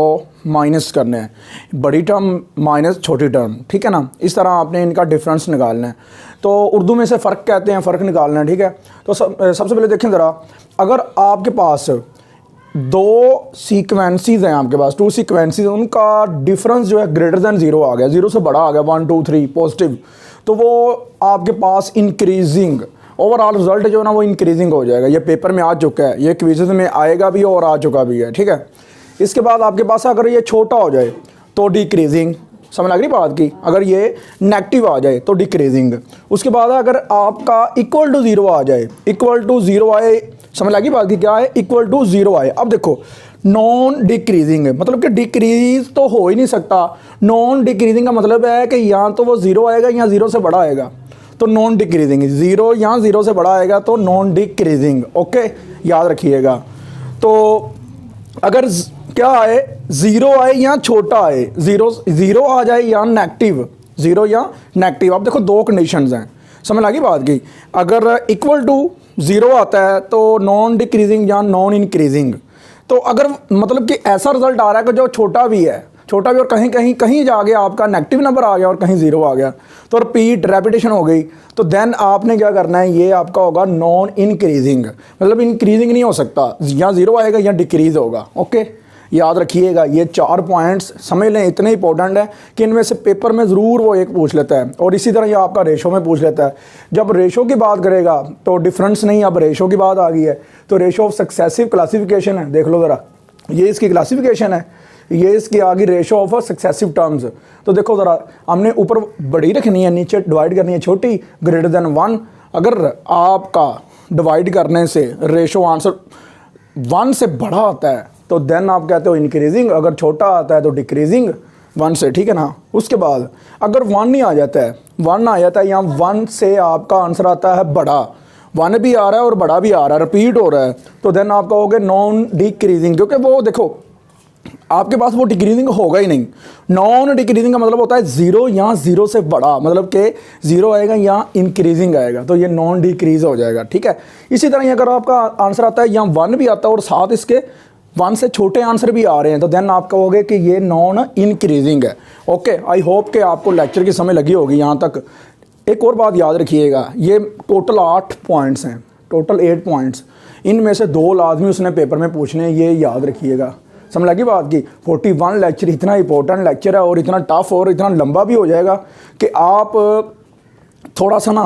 माइनस करना है, बड़ी टर्म माइनस छोटी टर्म। ठीक है ना, इस तरह आपने इनका डिफरेंस निकालना है। तो उर्दू में से फ़र्क कहते हैं, फ़र्क निकालना है। ठीक है, तो सबसे पहले देखें ज़रा, अगर आपके पास 2 सीक्वेंसेस हैं, आपके पास 2 सीक्वेंसेस, उनका डिफरेंस जो है ग्रेटर दैन 0 आ गया, 0 से बड़ा आ गया, 1, 2, 3 पॉजिटिव, तो वो आपके पास इंक्रीजिंग ओवरऑल रिजल्ट जो है ना वो इंक्रीजिंग हो जाएगा। ये पेपर में आ चुका है, ये क्विज़ में आएगा भी और आ चुका भी है। ठीक है, इसके बाद आपके पास अगर ये छोटा हो जाए तो डिक्रीजिंग। समझ लग रही बात की, अगर ये नेगेटिव आ जाए तो डिक्रीजिंग। उसके बाद अगर आपका इक्वल टू 0 आ जाए, इक्वल टू 0 आए, समझ लगी बात की, क्या है, इक्वल टू 0 आए। अब देखो नॉन डिक्रीजिंग है, मतलब कि डिक्रीज तो हो ही नहीं सकता। नॉन डिक्रीजिंग का मतलब है कि या तो वो 0 आएगा या 0 से बड़ा आएगा, तो नॉन डिक्रीजिंग। 0 या 0 से बड़ा आएगा तो नॉन डिक्रीजिंग। ओके, याद रखिएगा। तो अगर क्या आए, 0 आए या छोटा आए, 0 आ जाए या नेगेटिव, 0 या नेगेटिव। अब देखो 2 कंडीशंस हैं, समझ लगी बात की। अगर इक्वल टू 0 आता है तो नॉन डिक्रीजिंग या नॉन इंक्रीजिंग। तो अगर मतलब कि ऐसा रिजल्ट आ रहा है कि जो छोटा भी है, छोटा भी, और कहीं जाके आपका नेगेटिव नंबर आ गया और कहीं 0 आ गया, तो रेपिटेशन हो गई, तो देन आपने क्या करना है, ये आपका होगा नॉन इंक्रीजिंग। मतलब इंक्रीजिंग नहीं हो सकता, या 0 आएगा या डिक्रीज होगा। ओके, याद रखिएगा। ये 4 पॉइंट्स समझ लें, इतने इंपॉर्टेंट है कि इनमें से पेपर में ज़रूर वो एक पूछ लेता है, और इसी तरह ये आपका रेशो में पूछ लेता है। जब रेशो की बात करेगा तो डिफरेंस नहीं, अब रेशो की बात आ गई है, तो रेशो ऑफ सक्सेसिव क्लासिफिकेशन है, देख लो ज़रा, ये इसकी क्लासिफिकेशन है, ये इसकी आ गई रेशो ऑफ सक्सेसिव टर्म्स। तो देखो ज़रा, हमने ऊपर बड़ी रखनी है, नीचे डिवाइड करनी है छोटी, ग्रेटर देन 1। अगर आपका डिवाइड करने से रेशो आंसर 1 से बड़ा आता है तो देन आप कहते हो इंक्रीजिंग, अगर छोटा आता है तो डिक्रीजिंग 1 से। ठीक है ना, उसके बाद अगर 1 नहीं आ जाता है, 1 आ जाता है या 1 से आपका आंसर आता है बड़ा, 1 भी आ रहा है और बड़ा भी आ रहा है, रिपीट हो रहा है, तो देन आप कहोगे नॉन डिक्रीजिंग, क्योंकि वो देखो आपके पास वो डिक्रीजिंग होगा ही नहीं। नॉन डिक्रीजिंग का मतलब होता है 0 या 0 से बड़ा, मतलब कि 0 आएगा या इंक्रीजिंग आएगा, तो ये नॉन डिक्रीज हो जाएगा। ठीक है, इसी तरह ही अगर आपका आंसर आता है या 1 भी आता है और साथ इसके 1 से छोटे आंसर भी आ रहे हैं, तो देन आप कहोगे कि ये नॉन इंक्रीजिंग है। ओके, आई होप कि आपको लेक्चर की समझ लगी होगी यहाँ तक। एक और बात याद रखिएगा, ये टोटल 8 पॉइंट्स हैं, टोटल 8 पॉइंट्स, इनमें से 2 लाजमी उसने पेपर में पूछने हैं, ये याद रखिएगा। समझ लगी बात की। 41 लेक्चर इतना इंपॉर्टेंट लेक्चर है और इतना टफ और इतना लंबा भी हो जाएगा कि आप थोड़ा सा ना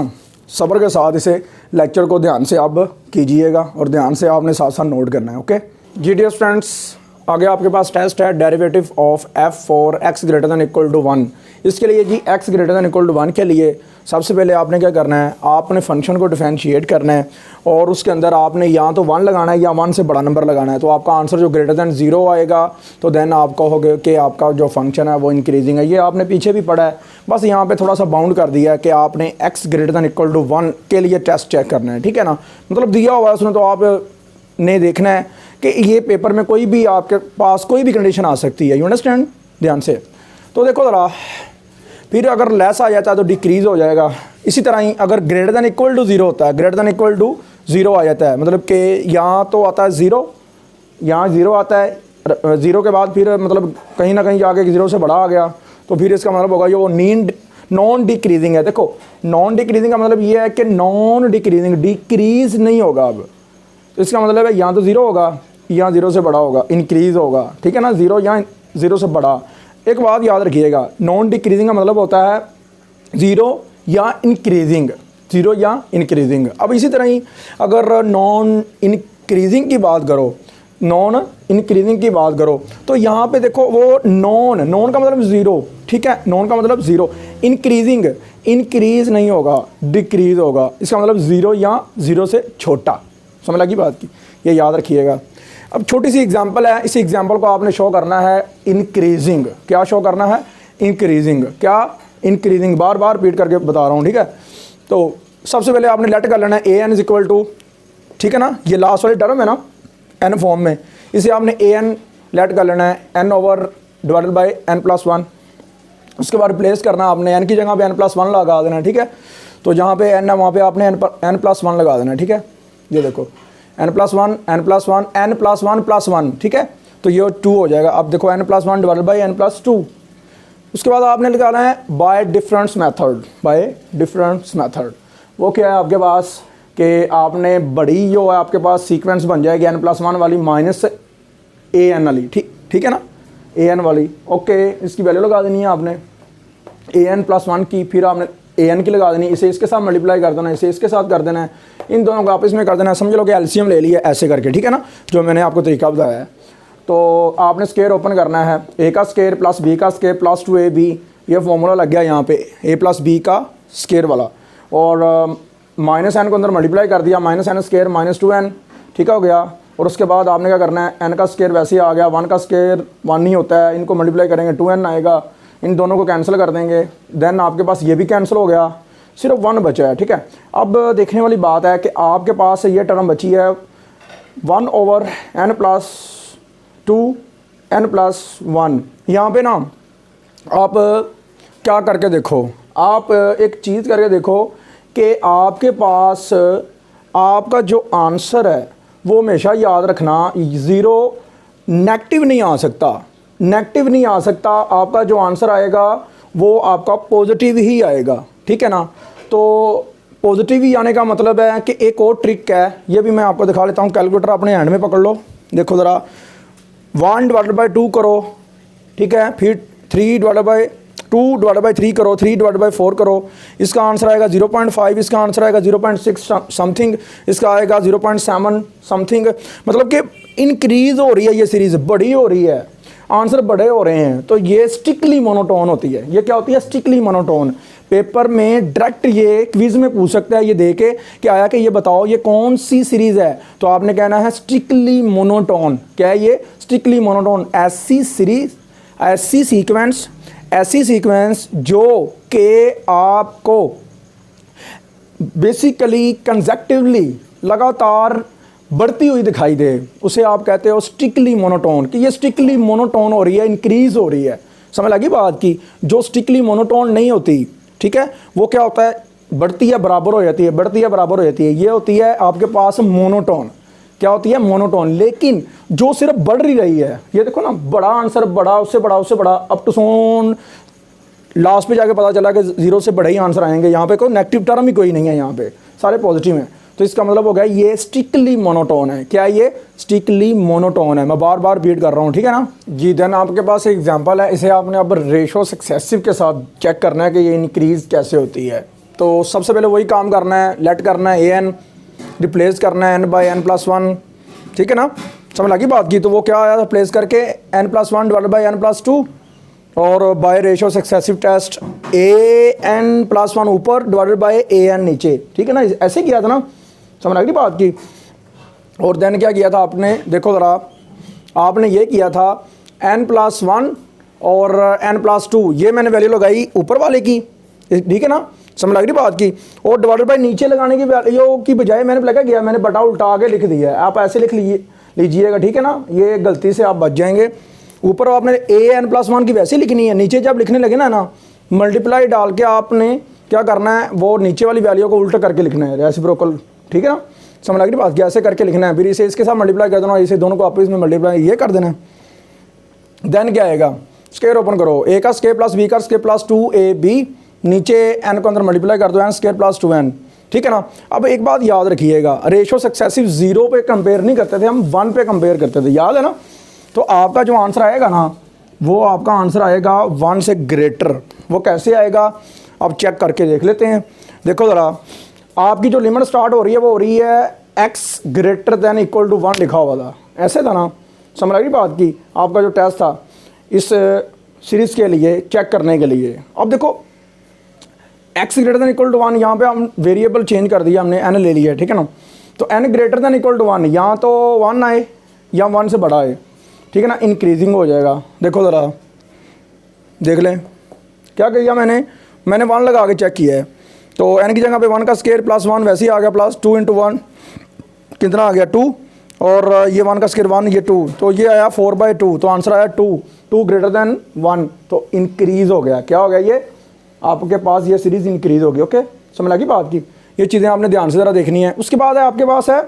सब्र के साथ इसे लेक्चर को ध्यान से आप कीजिएगा और ध्यान से आपने साथ साथ नोट करना है। ओके जी डियर स्टूडेंट्स, आगे आपके पास टेस्ट है derivative of f for x greater than equal to 1। इसके लिए G x greater than equal to 1 के लिए सबसे पहले आपने क्या करना है, आपने फंक्शन को डिफरेंशिएट करना है और उसके अंदर आपने या तो 1 लगाना है या 1 से बड़ा नंबर लगाना है। तो आपका आंसर जो ग्रेटर दैन 0 आएगा तो देन आप कहोगे कि आपका जो फंक्शन है वो इंक्रीजिंग है। ये आपने पीछे भी पढ़ा है, बस यहाँ पे थोड़ा सा बाउंड कर दिया है कि आपने x greater than equal to 1 के लिए टेस्ट चेक करना है, ठीक है ना। मतलब दिया हुआ है उसने, तो आपने देखना है कि ये पेपर में कोई भी आपके पास कोई भी कंडीशन आ सकती है। यू अंडरस्टैंड, ध्यान से। तो देखो ज़रा, फिर अगर लेस आ जाता है तो डिक्रीज़ हो जाएगा। इसी तरह ही अगर ग्रेटर दैन इक्वल टू 0 होता है, ग्रेटर दैन इक्वल टू 0 आ जाता है, मतलब कि यहाँ तो आता है 0, यहाँ 0 आता है, 0 के बाद फिर मतलब कहीं ना कहीं जाके 0 से बड़ा आ गया, तो फिर इसका मतलब होगा ये वो नॉन डिक्रीजिंग है। देखो नॉन डिक्रीजिंग का मतलब ये है कि नॉन डिक्रीजिंग, डिक्रीज़ नहीं होगा। अब तो इसका मतलब है यहाँ तो 0 होगा, यहाँ 0 से बड़ा होगा, इंक्रीज़ होगा, ठीक है ना। 0 यहाँ 0 से बड़ा। एक बात याद रखिएगा, नॉन डिक्रीजिंग का मतलब होता है 0 या इंक्रीजिंग, 0 या इंक्रीजिंग। अब इसी तरह ही अगर नॉन इंक्रीजिंग की बात करो, नॉन इंक्रीजिंग की बात करो तो यहाँ पे देखो वो नॉन का मतलब 0, ठीक है, नॉन का मतलब 0। इंक्रीजिंग, इंक्रीज़ नहीं होगा, डिक्रीज़ होगा। इसका मतलब 0 या 0 से छोटा। समझ लगी बात की, ये याद रखिएगा। अब छोटी सी एग्जांपल है, इस एग्जांपल को आपने शो करना है इंक्रीजिंग। क्या शो करना है? इंक्रीजिंग। क्या? इंक्रीजिंग। बार बार रिपीट करके बता रहा हूँ, ठीक है। तो सबसे पहले आपने लेट कर लेना है A N is equal to, ठीक है ना, ये लास्ट वाली टर्म है ना एन फॉर्म में, इसे आपने ए एन लेट कर लेना है n over divided by n plus 1। उसके बाद रिप्लेस करना आपने, एन की जगह पे एन प्लस 1 लगा देना, ठीक है। तो जहाँ पे एन है वहाँ पे आपने एन प्लस 1 लगा देना, ठीक है। ये देखो n plus 1 n plus 1 n plus 1 plus 1, ठीक है। तो ये 2 हो जाएगा। अब देखो n plus 1 divided by n plus 2। उसके बाद आपने निकालना है bye difference method, bye difference method. वो क्या है आपके पास कि आपने बड़ी जो है आपके पास सीक्वेंस बन जाएगी n प्लस 1 वाली माइनस ए एन वाली, ठीक है ना, ए एन वाली। ओके, इसकी वैल्यू लगा देनी है आपने ए एन प्लस 1 की, फिर आपने ए एन की लगा देनी, इसे इसके साथ मल्टीप्लाई कर देना, इसे इसके साथ कर देना है, इन दोनों को आपस में कर देना है। समझ लो कि एलसीएम ले लिया ऐसे करके, ठीक है ना, जो मैंने आपको तरीका बताया है। तो आपने स्केयर ओपन करना है, ए का स्केयर प्लस बी का स्केयर प्लस 2ab, ये फॉर्मूला लग गया यहाँ पे ए प्लस बी का स्केयर वाला, और माइनस एन को अंदर मल्टीप्लाई कर दिया, minus N square minus 2n, ठीक हो गया। और उसके बाद आपने क्या करना है, एन का स्केयर वैसे ही आ गया, 1 का स्केयर 1 नहीं होता है, इनको मल्टीप्लाई करेंगे 2n आएगा, इन दोनों को कैंसिल कर देंगे, देन आपके पास ये भी कैंसिल हो गया, सिर्फ 1 बचा है, ठीक है। अब देखने वाली बात है कि आपके पास ये टर्म बची है 1 over n plus 2 n plus 1। यहाँ पे ना आप क्या करके देखो, आप एक चीज़ करके देखो कि आपके पास आपका जो आंसर है वो हमेशा याद रखना 0 नेगेटिव नहीं आ सकता, नेगेटिव नहीं आ सकता। आपका जो आंसर आएगा वो आपका पॉजिटिव ही आएगा, ठीक है ना। तो पॉजिटिव ही आने का मतलब है कि एक और ट्रिक है, ये भी मैं आपको दिखा लेता हूँ। कैलकुलेटर अपने हैंड में पकड़ लो, देखो ज़रा, 1 डिवाइडेड बाई 2 करो, ठीक है, फिर 3 डिवाइडेड बाई 2 डिवाइडेड बाई 3 करो, 3 डिवाइडेड बाई 4 करो, इसका आंसर आएगा 0.5, इसका आंसर आएगा 0.6 समथिंग, इसका आएगा 0.7 समथिंग। मतलब कि इंक्रीज़ हो रही है, ये सीरीज़ बड़ी हो रही है, आंसर बड़े हो रहे हैं। तो ये स्ट्रिक्टली मोनोटोन होती है। ये क्या होती है? Strictly monotone. पेपर में डायरेक्ट ये क्विज में पूछ सकता है, ये दे के कि आया कि ये बताओ ये कौन सी सीरीज़ है, तो आपने कहना है स्ट्रिक्टली मोनोटोन। क्या है ये? Strictly monotone. ऐसी सीरीज, ऐसी सीक्वेंस जो कि आपको बेसिकली कंसेक्टिवली लगातार बढ़ती हुई दिखाई दे, उसे आप कहते हो स्ट्रिक्टली मोनोटोन। कि ये स्ट्रिक्टली मोनोटोन हो रही है, इंक्रीज़ हो रही है। समझ लगी बात की? जो स्ट्रिक्टली मोनोटोन नहीं होती, ठीक है, वो क्या होता है? बढ़ती है बराबर हो जाती है, बढ़ती है बराबर हो जाती है। ये होती है आपके पास मोनोटोन। क्या होती है? मोनोटोन। लेकिन जो सिर्फ बढ़ ही रही है, ये देखो ना, बड़ा आंसर, बड़ा, उससे बड़ा, उससे बड़ा, अप टू सोन लास्ट पे जाके पता चला कि 0 से बड़े ही आंसर आएंगे। यहाँ पे कोई नेगेटिव टर्म ही कोई नहीं है, यहाँ पे सारे पॉजिटिव हैं। तो इसका मतलब हो गया ये स्ट्रिक्टली मोनोटोन है। क्या ये? स्ट्रिक्टली मोनोटोन है। मैं बार बार रिपीट कर रहा हूँ, ठीक है ना जी। देन आपके पास एक एग्जांपल है, इसे आपने अब रेशो सक्सेसिव के साथ चेक करना है कि ये इंक्रीज़ कैसे होती है। तो सबसे पहले वही काम करना है, लेट करना है an रिप्लेस करना है n by n plus one, ठीक है ना, समझ लगी बात की। तो वो क्या आया, प्लेस करके n plus one divide by n plus two और by ratio successive test an plus one ऊपर डिवाइडेड बाय an नीचे, ठीक है ना, ऐसे किया था ना, समझ लगी बात की। और देन क्या किया था आपने, देखो ज़रा, आपने ये किया था n प्लस वन और n प्लस टू, ये मैंने वैल्यू लगाई ऊपर वाले की, ठीक है ना, समझ लग रही बात की। और डिवाइडेड बाय नीचे लगाने की वैल्यू की बजाय मैंने लगा किया, मैंने बटा उल्टा के लिख दिया है, आप ऐसे लिख लीजिएगा, ठीक है ना, ये गलती से आप बच जाएंगे। ऊपर आपने an प्लस वन की वैसे लिखनी है, नीचे जब लिखने लगे ना मल्टीप्लाई डाल के आपने क्या करना है, वो नीचे वाली वैल्यू को उल्टा करके लिखना है, रेसिप्रोकल, ठीक है ना, समझ लग रही बात, कैसे करके लिखना है, फिर इसे इसके साथ मल्टीप्लाई कर देना, इसे दोनों को आपस में मल्टीप्लाई ये कर देना है। देन क्या आएगा, स्क्वायर ओपन करो, a का स्क्वायर प्लस b का स्क्वायर प्लस 2ab, नीचे n को अंदर मल्टीप्लाई कर दो, n स्क्वायर प्लस 2n, ठीक है ना। अब एक बात याद रखिएगा, रेशो सक्सेसिव 0 पे कंपेयर नहीं करते थे हम, 1 पे कंपेयर करते थे, याद है ना। तो आपका जो आंसर आएगा ना, वो आपका आंसर आएगा 1 से ग्रेटर। वो कैसे आएगा, अब चेक करके देख लेते हैं। देखो ज़रा, आपकी जो लिमिट स्टार्ट हो रही है वो हो रही है x greater than equal to 1 लिखा हुआ था, ऐसे था ना, समझ लगी बात की। आपका जो टेस्ट था इस सीरीज़ के लिए चेक करने के लिए, अब देखो x greater than equal to 1, यहाँ पे हम वेरिएबल चेंज कर दिया, हमने n ले लिया है, ठीक है ना। तो n greater than equal to 1, यहाँ तो 1 आए या 1 से बड़ा आए, ठीक है ना, इंक्रीजिंग हो जाएगा। देखो ज़रा देख लें क्या किया मैंने 1 लगा के चेक किया है, तो n की जगह पे 1 का स्क्वायर प्लस 1 वैसे ही आ गया, प्लस 2 इंटू 1 कितना आ गया 2, और ये 1 का स्क्वायर 1, ये 2, तो ये आया 4/2, तो आंसर आया 2 ग्रेटर दैन 1, तो इंक्रीज़ हो गया। क्या हो गया, ये आपके पास ये सीरीज़ इंक्रीज़ होगी। ओके, समझ लगी बात की, ये चीज़ें आपने ध्यान से ज़रा देखनी है। उसके बाद है आपके पास है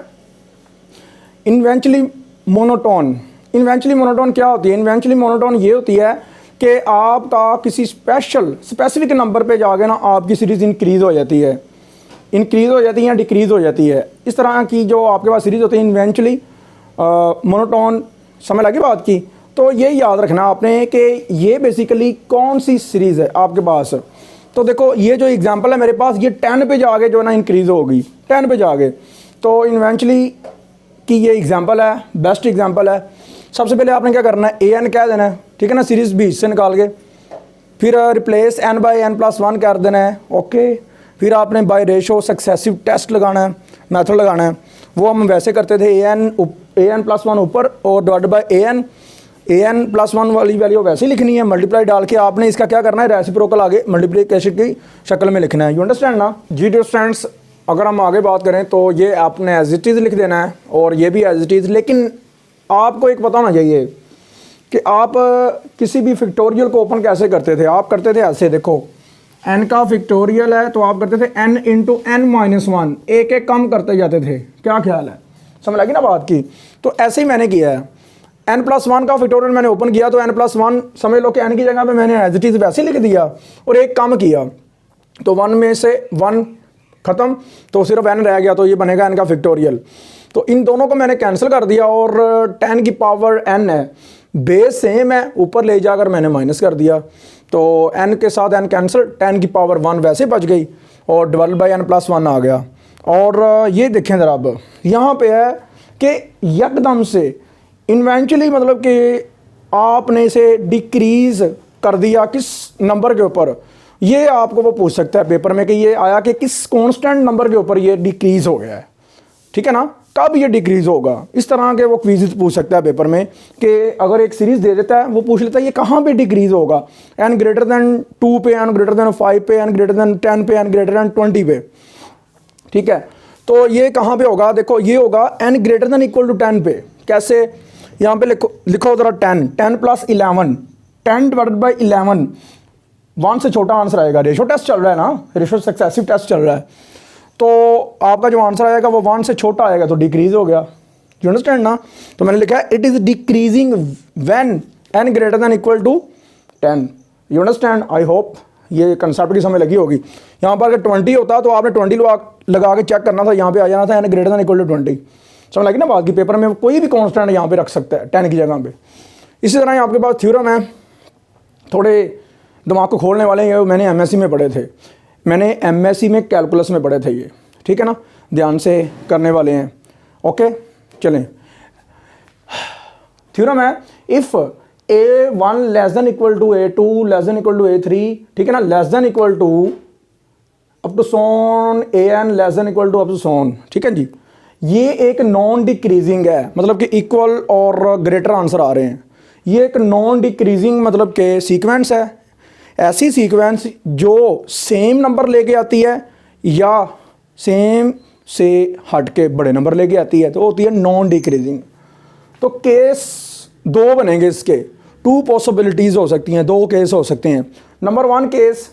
इन्वेंचुअली मोनोटोन। इन्वेंचुअली मोनोटोन क्या होती है, इन्वेंचुअली मोनोटोन ये होती है कि आपका किसी स्पेसिफिक नंबर पे जाके ना आपकी सीरीज़ इंक्रीज़ हो जाती है, इंक्रीज़ हो जाती है या डिक्रीज़ हो जाती है। इस तरह की जो आपके पास सीरीज़ होती है इन्वेंचुअली मोनोटोन, समझ लगी बात की। तो ये याद रखना आपने कि ये बेसिकली कौन सी सीरीज़ है आपके पास। तो देखो ये जो एग्जांपल है मेरे पास, ये 10 पे जाके जो है ना इंक्रीज़ होगी, 10 पे जाके। तो इन्वेंचुअली की ये एग्जांपल है, बेस्ट एग्जांपल है। सबसे पहले आपने क्या करना है, an कह देना है, ठीक है ना, सीरीज़ 20 से निकाल के, फिर replace n by n plus 1 कर देना है। ओके, फिर आपने बाय रेशो सक्सेसिव टेस्ट लगाना है, मेथड लगाना है। वो हम वैसे करते थे, an प्लस 1 ऊपर और डिवाइड बाय an प्लस 1 वाली वैल्यू वैसे ही लिखनी है, मल्टीप्लाई डाल के आपने इसका क्या करना है, रेसिप्रोकल आगे मल्टीप्लिकेशन की शक्ल में लिखना है। यू अंडरस्टैंड ना जी डियर स्टूडेंट्स। अगर हम आगे बात करें तो ये आपने एज इट इज़ लिख देना है और ये भी एज इट इज़, लेकिन आपको एक पता होना चाहिए कि आप किसी भी फैक्टोरियल को ओपन कैसे करते थे। आप करते थे ऐसे, देखो n का फैक्टोरियल है तो आप करते थे n इंटू n-1, एक एक कम करते जाते थे। क्या ख्याल है, समझ लगी ना बात की। तो ऐसे ही मैंने किया है, n प्लस 1 का फैक्टोरियल मैंने ओपन किया तो n प्लस 1 समझ लो कि n की जगह पे मैंने एज इट इज़ वैसे लिख दिया और एक कम किया, तो 1 में से 1 ख़त्म, तो सिर्फ n रह गया, तो ये बनेगा n का फैक्टोरियल। तो इन दोनों को मैंने कैंसिल कर दिया और 10 की पावर n है, बेस सेम है, ऊपर ले जाकर मैंने माइनस कर दिया, तो n के साथ n कैंसिल, 10 की पावर 1 वैसे बच गई और डिवाइड बाई n प्लस 1 आ गया। और ये देखें ज़रा, अब यहाँ पे है कि एकदम से इन्वेंचुअली मतलब कि आपने इसे डिक्रीज़ कर दिया किस नंबर के ऊपर, ये आपको वो पूछ सकता है पेपर में कि ये आया कि किस कांस्टेंट नंबर के ऊपर ये डिक्रीज़ हो गया है, ठीक है ना, कब ये डिक्रीज़ होगा। इस तरह के वो क्विज़ पूछ सकता है पेपर में कि अगर एक सीरीज़ दे देता है, वो पूछ लेता है ये कहाँ पे डिक्रीज़ होगा, n ग्रेटर दैन 2 पे, n ग्रेटर दैन 5 पे, n ग्रेटर दैन 10 पे, n ग्रेटर दैन 20 पे, ठीक है। तो ये कहाँ पे होगा, देखो ये होगा n greater than equal to 10 पे। कैसे, यहाँ पे लिखो ज़रा 10 प्लस 11, 10 डिवाइडेड बाई 11, 1 से छोटा आंसर आएगा। रेशो टेस्ट चल रहा है ना, रेशो सक्सेसिव टेस्ट चल रहा है, तो आपका जो आंसर आएगा वो 1 से छोटा आएगा, तो डिक्रीज़ हो गया। यू अंडरस्टैंड ना। तो मैंने लिखा है it is decreasing when n greater than equal to 10। You understand, I hope ये कंसेप्ट की समझ लगी होगी। यहाँ पर अगर 20 होता तो आपने 20 लगा के चेक करना था, यहाँ पे आ जाना था n greater than equal to 20। समझ लगी ना बात की। पेपर में कोई भी कॉन्स्टेंट यहाँ पे रख सकता है 10 की जगह पे। इसी तरह आपके पास थ्योरम है, थोड़े दिमाग को खोलने वाले हैं, मैंने MSc में पढ़े थे। मैंने एमएससी में कैलकुलस में पढ़े थे ये, ठीक है ना, ध्यान से करने वाले हैं। ओके चलें, थ्योरम है if A1 less than equal to A2 less than equal to A3, ठीक है ना, less than equal to up to so on AN less than equal to up to so on, ठीक है जी। ये एक नॉन डिक्रीजिंग है, मतलब कि इक्वल और ग्रेटर आंसर आ रहे हैं। ये एक नॉन डिक्रीजिंग मतलब कि सीक्वेंस है, ऐसी सीक्वेंस जो सेम नंबर लेके आती है या सेम से हट के बड़े नंबर लेके आती है, तो होती है नॉन डिक्रीजिंग। तो केस दो बनेंगे इसके, टू पॉसिबिलिटीज़ हो सकती हैं, दो केस हो सकते हैं। नंबर वन केस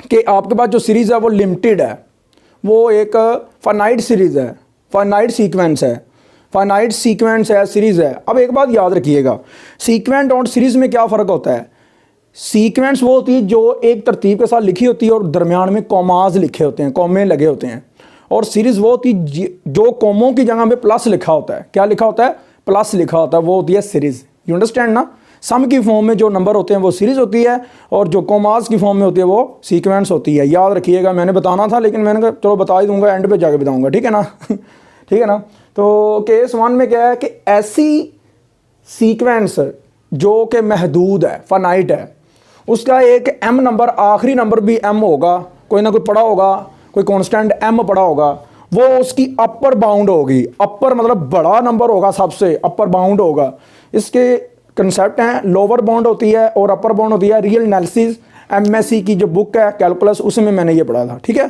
कि आपके पास जो सीरीज़ है वो लिमिटेड है, वो एक फाइनाइट सीरीज़ है, फाइनाइट सीक्वेंस है, फाइनाइट सीक्वेंस है, सीरीज़ है। अब एक बात याद रखिएगा, सीक्वेंस और सीरीज़ में क्या फ़र्क होता है। सीक्वेंस वो होती है जो एक तरतीब के साथ लिखी होती है और दरमियान में कॉमाज लिखे होते हैं, कॉमे लगे होते हैं। और सीरीज़ वो होती है जो कॉमों की जगह पे प्लस लिखा होता है। क्या लिखा होता है? प्लस लिखा होता है, वो होती है सीरीज़। यू अंडरस्टैंड ना। सम की फॉर्म में जो नंबर होते हैं वो सीरीज़ होती है और जो कॉमाज की फॉर्म में होती है वो सीक्वेंस होती है। याद रखिएगा, मैंने बताना था लेकिन मैंने कहा चलो बता ही दूंगा, एंड पे जाके बताऊंगा, ठीक है ना। ठीक है ना। तो केस वन में क्या है कि ऐसी सीक्वेंस जो कि महदूद है, फाइनाइट है, उसका एक m नंबर, आखिरी नंबर भी m होगा, कोई ना कोई पड़ा होगा, कोई कांस्टेंट m पड़ा होगा, वो उसकी अपर बाउंड होगी। अपर मतलब बड़ा नंबर होगा, सबसे अपर बाउंड होगा। इसके कंसेप्ट हैं, लोअर बाउंड होती है और अपर बाउंड होती है। रियल एनालिसिस एमएससी की जो बुक है कैलकुलस, उसमें मैंने ये पढ़ा था, ठीक है।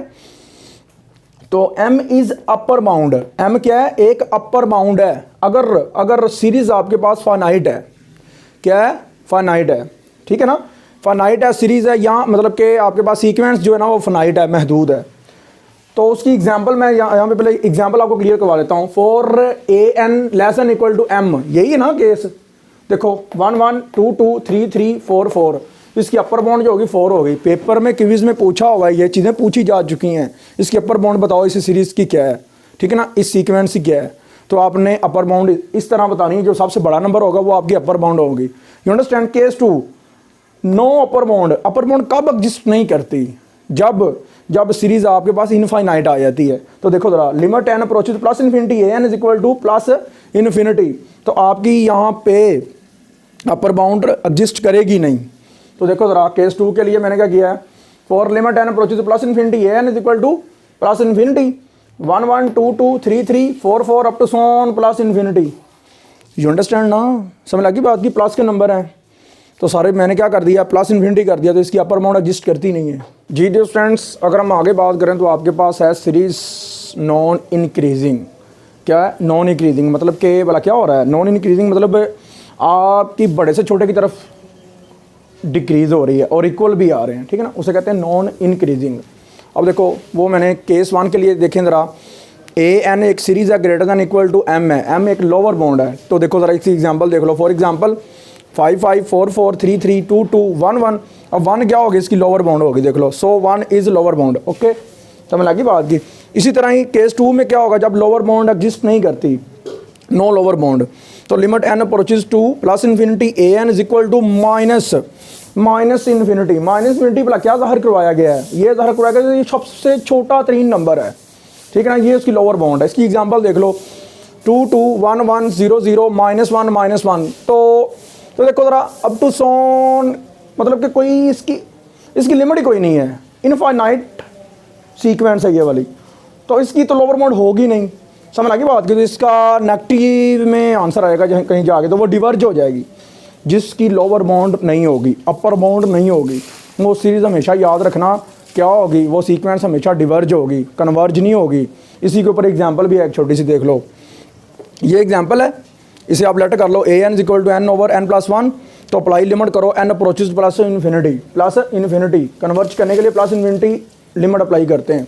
तो m is upper bound, m क्या है? एक अपर बाउंड है। अगर सीरीज आपके पास फाइनाइट है, क्या है? फाइनाइट है, ठीक है ना। फाइनाइट है, सीरीज है, यहाँ मतलब कि आपके पास सीक्वेंस जो है ना वो फाइनाइट है, महदूद है। तो उसकी एग्जांपल मैं यहाँ पे पहले एग्जांपल आपको क्लियर करवा लेता हूँ। For AN less than equal to M, यही है ना केस। देखो 1 1 2 2 3 3 4 4, इसकी अपर बाउंड जो होगी 4 होगी। पेपर में क्विज में पूछा होगा, ये चीज़ें पूछी जा चुकी हैं। इसकी अपर बाउंड बताओ इस सीरीज़ की क्या है, ठीक है ना, इस सीक्वेंस की क्या है। तो आपने अपर बाउंड इस तरह बतानी है, जो सबसे बड़ा नंबर होगा वो आपकी अपर बाउंड होगी। You understand. Case two, no upper bound. Upper bound कब एग्जिस्ट नहीं करती? जब सीरीज आपके पास इनफाइनाइट आ जाती है। तो देखो जरा, limit n approaches plus infinity AN is equal to plus infinity, तो आपकी यहाँ पे अपर बाउंड एग्जिस्ट करेगी नहीं। तो देखो जरा, केस टू के लिए मैंने क्या किया है, for limit n approaches plus infinity AN is equal to plus infinity 1 1 2 2 3 3 4 4 up to so on plus infinity. You understand ना, समझ लगी बात की। प्लस के नंबर हैं तो सारे मैंने क्या कर दिया, प्लस इन्फिनिटी कर दिया, तो इसकी अपर बाउंड एग्जिस्ट करती नहीं है जी। डियर स्टूडेंट्स, अगर हम आगे बात करें तो आपके पास है सीरीज नॉन इंक्रीजिंग। क्या है नॉन इंक्रीजिंग? मतलब कि भला क्या हो रहा है नॉन इंक्रीजिंग? मतलब आपकी बड़े से छोटे की तरफ डिक्रीज़ हो रही है और इक्वल भी आ रहे हैं, ठीक है ना, उसे कहते हैं नॉन इंक्रीजिंग। अब देखो, वो मैंने केस वन के लिए देखें ज़रा, AN एक सीरीज़ है greater than equal to M है, M एक लोअर बाउंड है। तो देखो ज़रा इसकी एग्जांपल देख लो। For example 5 5 4 4 3 3 2 2 1 1। अब 1 क्या होगी? इसकी लोअर बाउंड होगी, देख लो। सो 1 इज़ लोअर बाउंड। ओके, समझ लगी बात की। इसी तरह ही केस टू में क्या होगा, जब लोअर बाउंड एग्जिस्ट नहीं करती, नो लोअर बाउंड, तो limit n approaches to plus infinity AN is equal to minus infinity. Minus infinity भला क्या ज़ाहिर करवाया गया है? ये ज़ाहिर करवाया गया है ये सबसे छोटा तरीन नंबर है, ठीक है ना, ये उसकी लोअर बाउंड है। इसकी एग्जांपल देख लो, 2 2 1 1 0 0 -1 -1। तो देखो ज़रा, अप टू सोन, मतलब कि कोई इसकी लिमिट ही कोई नहीं है, इनफाइनाइट सीक्वेंस है ये वाली, तो इसकी तो लोअर बाउंड होगी नहीं। समझ लगी बात की। तो इसका नेगेटिव में आंसर आएगा कहीं जाके, तो वो डिवर्ज हो जाएगी। जिसकी लोअर बाउंड नहीं होगी, अपर बाउंड नहीं होगी, वो सीरीज़ हमेशा याद रखना क्या होगी, वो सीक्वेंस हमेशा डिवर्ज होगी, कन्वर्ज नहीं होगी। इसी के ऊपर एग्जांपल भी है एक छोटी सी, देख लो। ये एग्जांपल है, इसे आप लेटर कर लो। AN is equal to N over N plus 1। तो अप्लाई लिमिट करो, N approaches plus infinity converge करने के लिए प्लस इन्फिनिटी लिमिट अप्लाई करते हैं।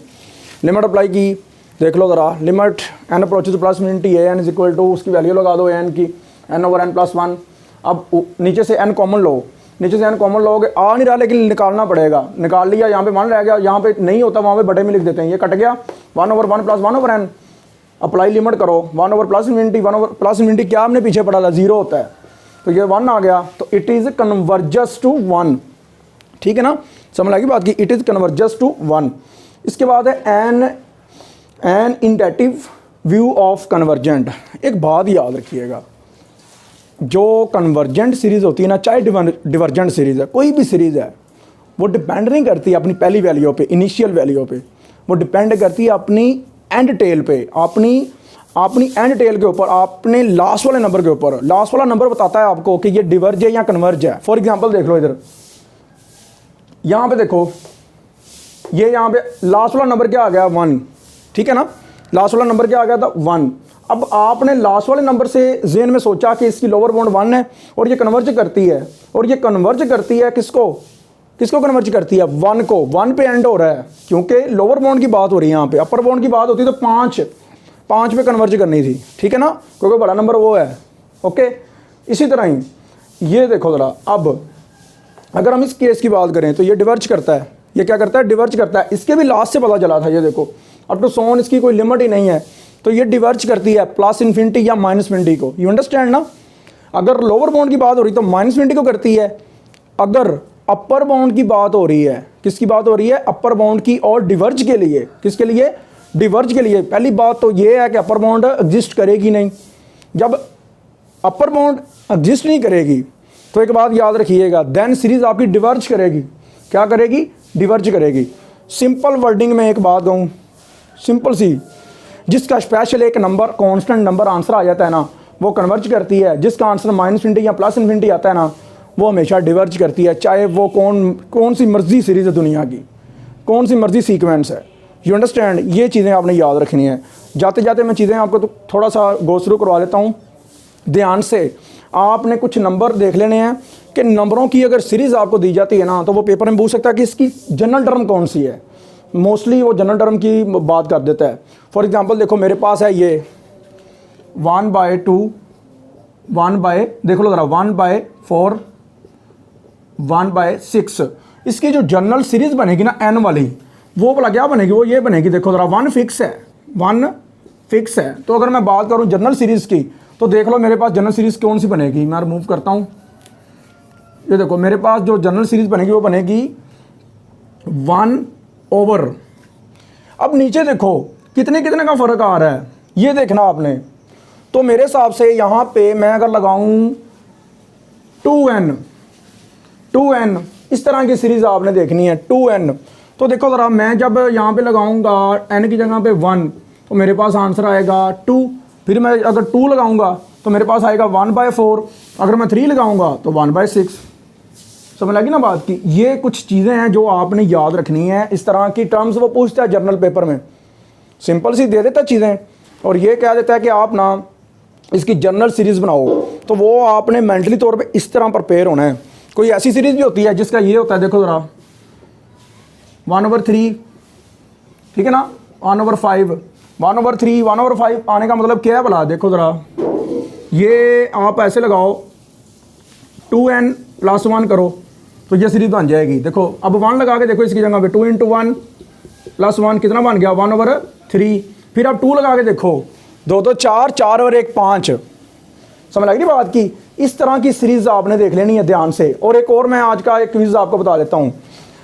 लिमिट अप्लाई की, देख लो ज़रा, limit n approaches plus infinity AN is equal to, उसकी वैल्यू लगा दो AN की, N ओवर N प्लस 1। अब नीचे से n कॉमन लो, नीचे से n कॉमन लोगे, आ नहीं रहा लेकिन निकालना पड़ेगा। निकाल लिया, यहाँ पे 1 रह गया, यहाँ पे नहीं होता वहाँ पे बड़े में लिख देते हैं, ये कट गया। 1 over 1 plus 1 over n, apply limit करो, 1 over plus infinity, 1 over plus infinity क्या आपने पीछे पढ़ा था, 0 होता है, तो ये 1 आ गया, तो इट इज़ कन्वर्जस टू 1, ठीक है ना। समझ लगी बात की, इट इज़ कन्वर्जेस टू 1। इसके बाद है एन इंडेटिव व्यू ऑफ कन्वर्जेंट। एक बात याद रखिएगा, जो कन्वर्जेंट सीरीज़ होती है ना, चाहे डिवर्जेंट सीरीज़ है, कोई भी सीरीज़ है, वो डिपेंड नहीं करती अपनी पहली वैल्यू पे, इनिशियल वैल्यू पे, वो डिपेंड करती है अपनी एंड टेल पे, अपनी एंड टेल के ऊपर, अपने लास्ट वाले नंबर के ऊपर। लास्ट वाला नंबर बताता है आपको कि ये डिवर्ज है या कन्वर्ज है। फॉर एग्जांपल देख लो इधर, यहाँ पे देखो, ये यहाँ पे लास्ट वाला नंबर क्या आ गया 1, ठीक है ना, लास्ट वाला नंबर क्या आ गया था 1। अब आपने लास्ट वाले नंबर से ज़हन में सोचा कि इसकी लोअर बाउंड 1 है और ये कन्वर्ज करती है, और ये कन्वर्ज करती है किसको कन्वर्ज करती है 1 को। 1 पे एंड हो रहा है, क्योंकि लोअर बाउंड की बात हो रही है, यहाँ पे अपर बाउंड की बात होती तो 5 पे कन्वर्ज करनी थी, ठीक है ना, क्योंकि बड़ा नंबर वो है। ओके, इसी तरह ही ये देखो ज़रा, अब अगर हम इस केस की बात करें तो ये डिवर्ज करता है, ये क्या करता है, डिवर्ज करता है। इसके भी लास्ट से पता चला था, ये देखो अप टू सोन, इसकी कोई लिमिट ही नहीं है, तो ये डिवर्ज करती है प्लस इन्फिनिटी या माइनस इन्फिनिटी को। यू अंडरस्टैंड ना, अगर लोअर बाउंड की बात हो रही तो माइनस इन्फिनिटी को करती है, अगर अपर बाउंड की बात हो रही है, किसकी बात हो रही है, अपर बाउंड की, और डिवर्ज के लिए, किसके लिए, डिवर्ज के लिए। पहली बात तो ये है कि अपर बाउंड एग्जिस्ट करेगी नहीं। जब अपर बाउंड एग्जिस्ट नहीं करेगी तो एक बात याद रखिएगा, देन सीरीज आपकी डिवर्ज करेगी। क्या करेगी, डिवर्ज करेगी। सिंपल वर्डिंग में एक बात कहूँ, सिंपल सी, जिसका स्पेशल एक नंबर कांस्टेंट नंबर आंसर आ जाता है ना, वो कन्वर्ज करती है। जिसका आंसर माइनस इन्फिनिटी या प्लस इन्फिनिटी आता है ना, वो हमेशा डिवर्ज करती है, चाहे वो कौन सी मर्जी सीरीज़ है दुनिया की, कौन सी मर्जी सीक्वेंस है। यू अंडरस्टैंड, ये चीज़ें आपने याद रखनी है। जाते जाते मैं चीज़ें आपको तो थोड़ा सा गो थ्रू करवा देता हूँ ध्यान से। आपने कुछ नंबर देख लेने हैं कि नंबरों की अगर सीरीज़ आपको दी जाती है ना, तो वो पेपर में पूछ सकता है कि इसकी जनरल टर्म कौन सी है। मोस्टली वो जनरल टर्म की बात कर देता है। फॉर एग्जांपल देखो, मेरे पास है ये 1/2, 1/, देख लो ज़रा, 1/4, 1/6। इसकी जो जनरल सीरीज़ बनेगी ना n वाली, वो भला क्या बनेगी, वो ये बनेगी, देखो ज़रा, 1 फिक्स है, 1 फिक्स है। तो अगर मैं बात करूँ जनरल सीरीज़ की, तो देख लो मेरे पास जनरल सीरीज़ कौन सी बनेगी। मैं रिमूव करता हूँ, ये देखो मेरे पास जो जनरल सीरीज़ बनेगी वो बनेगी 1/। अब नीचे देखो कितने का फ़र्क आ रहा है, ये देखना आपने। तो मेरे हिसाब से यहाँ पे मैं अगर लगाऊँ 2n, इस तरह की सीरीज़ आपने देखनी है 2n। तो देखो ज़रा, मैं जब यहाँ पे लगाऊंगा n की जगह पे 1, तो मेरे पास आंसर आएगा 2। फिर मैं अगर 2 लगाऊंगा तो मेरे पास आएगा 1/4। अगर मैं 3 लगाऊंगा तो 1/6। समझ लगी ना बात की। ये कुछ चीज़ें हैं जो आपने याद रखनी है। इस तरह की टर्म्स वो पूछता है जर्नल पेपर में, सिंपल सी दे देता चीज़ें, और ये कह देता है कि आप ना इसकी जनरल सीरीज़ बनाओ। तो वो आपने मेंटली तौर पे इस तरह प्रिपेयर होना है। कोई ऐसी सीरीज़ भी होती है जिसका ये होता है, देखो ज़रा 1/3, ठीक है ना, 1/5, 1/3, 1/5 आने का मतलब क्या है भला, देखो ज़रा, ये आप ऐसे लगाओ 2n + 1 करो तो ये सीरीज़ बन जाएगी। देखो अब 1 लगा के देखो इसकी जगह पे, 2 × 1 + 1 कितना बन गया, 1/3। फिर आप 2 लगा के देखो, 2 2 4, 4 और 1 5। समझ लगी बात की। इस तरह की सीरीज़ आपने देख लेनी है ध्यान से। और एक और मैं आज का एक क्विज़ आपको बता देता हूँ।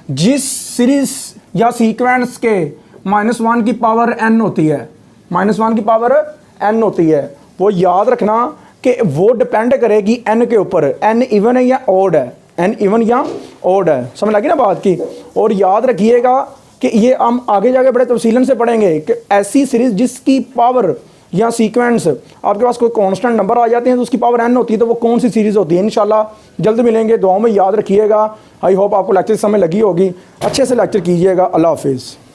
जिस सीरीज़ या सीक्वेंस के -1 की पावर n होती है, -1 की पावर n होती है, वो याद रखना कि वो डिपेंड करेगी n के ऊपर, n इवन है या ऑड है, n इवन या ऑड है। समझ लगी ना बात की। और याद रखिएगा कि ये हम आगे जाके बड़े तफसीलन से पढ़ेंगे कि ऐसी सीरीज़ जिसकी पावर या सीक्वेंस आपके पास कोई कांस्टेंट नंबर आ जाते हैं तो उसकी पावर n होती है, तो वो कौन सी सीरीज़ होती है। इंशाल्लाह जल्द मिलेंगे, दुआओं में याद रखिएगा। आई होप आपको लेक्चर समझ लगी होगी। अच्छे से लेक्चर कीजिएगा। अल्लाह हाफिज़।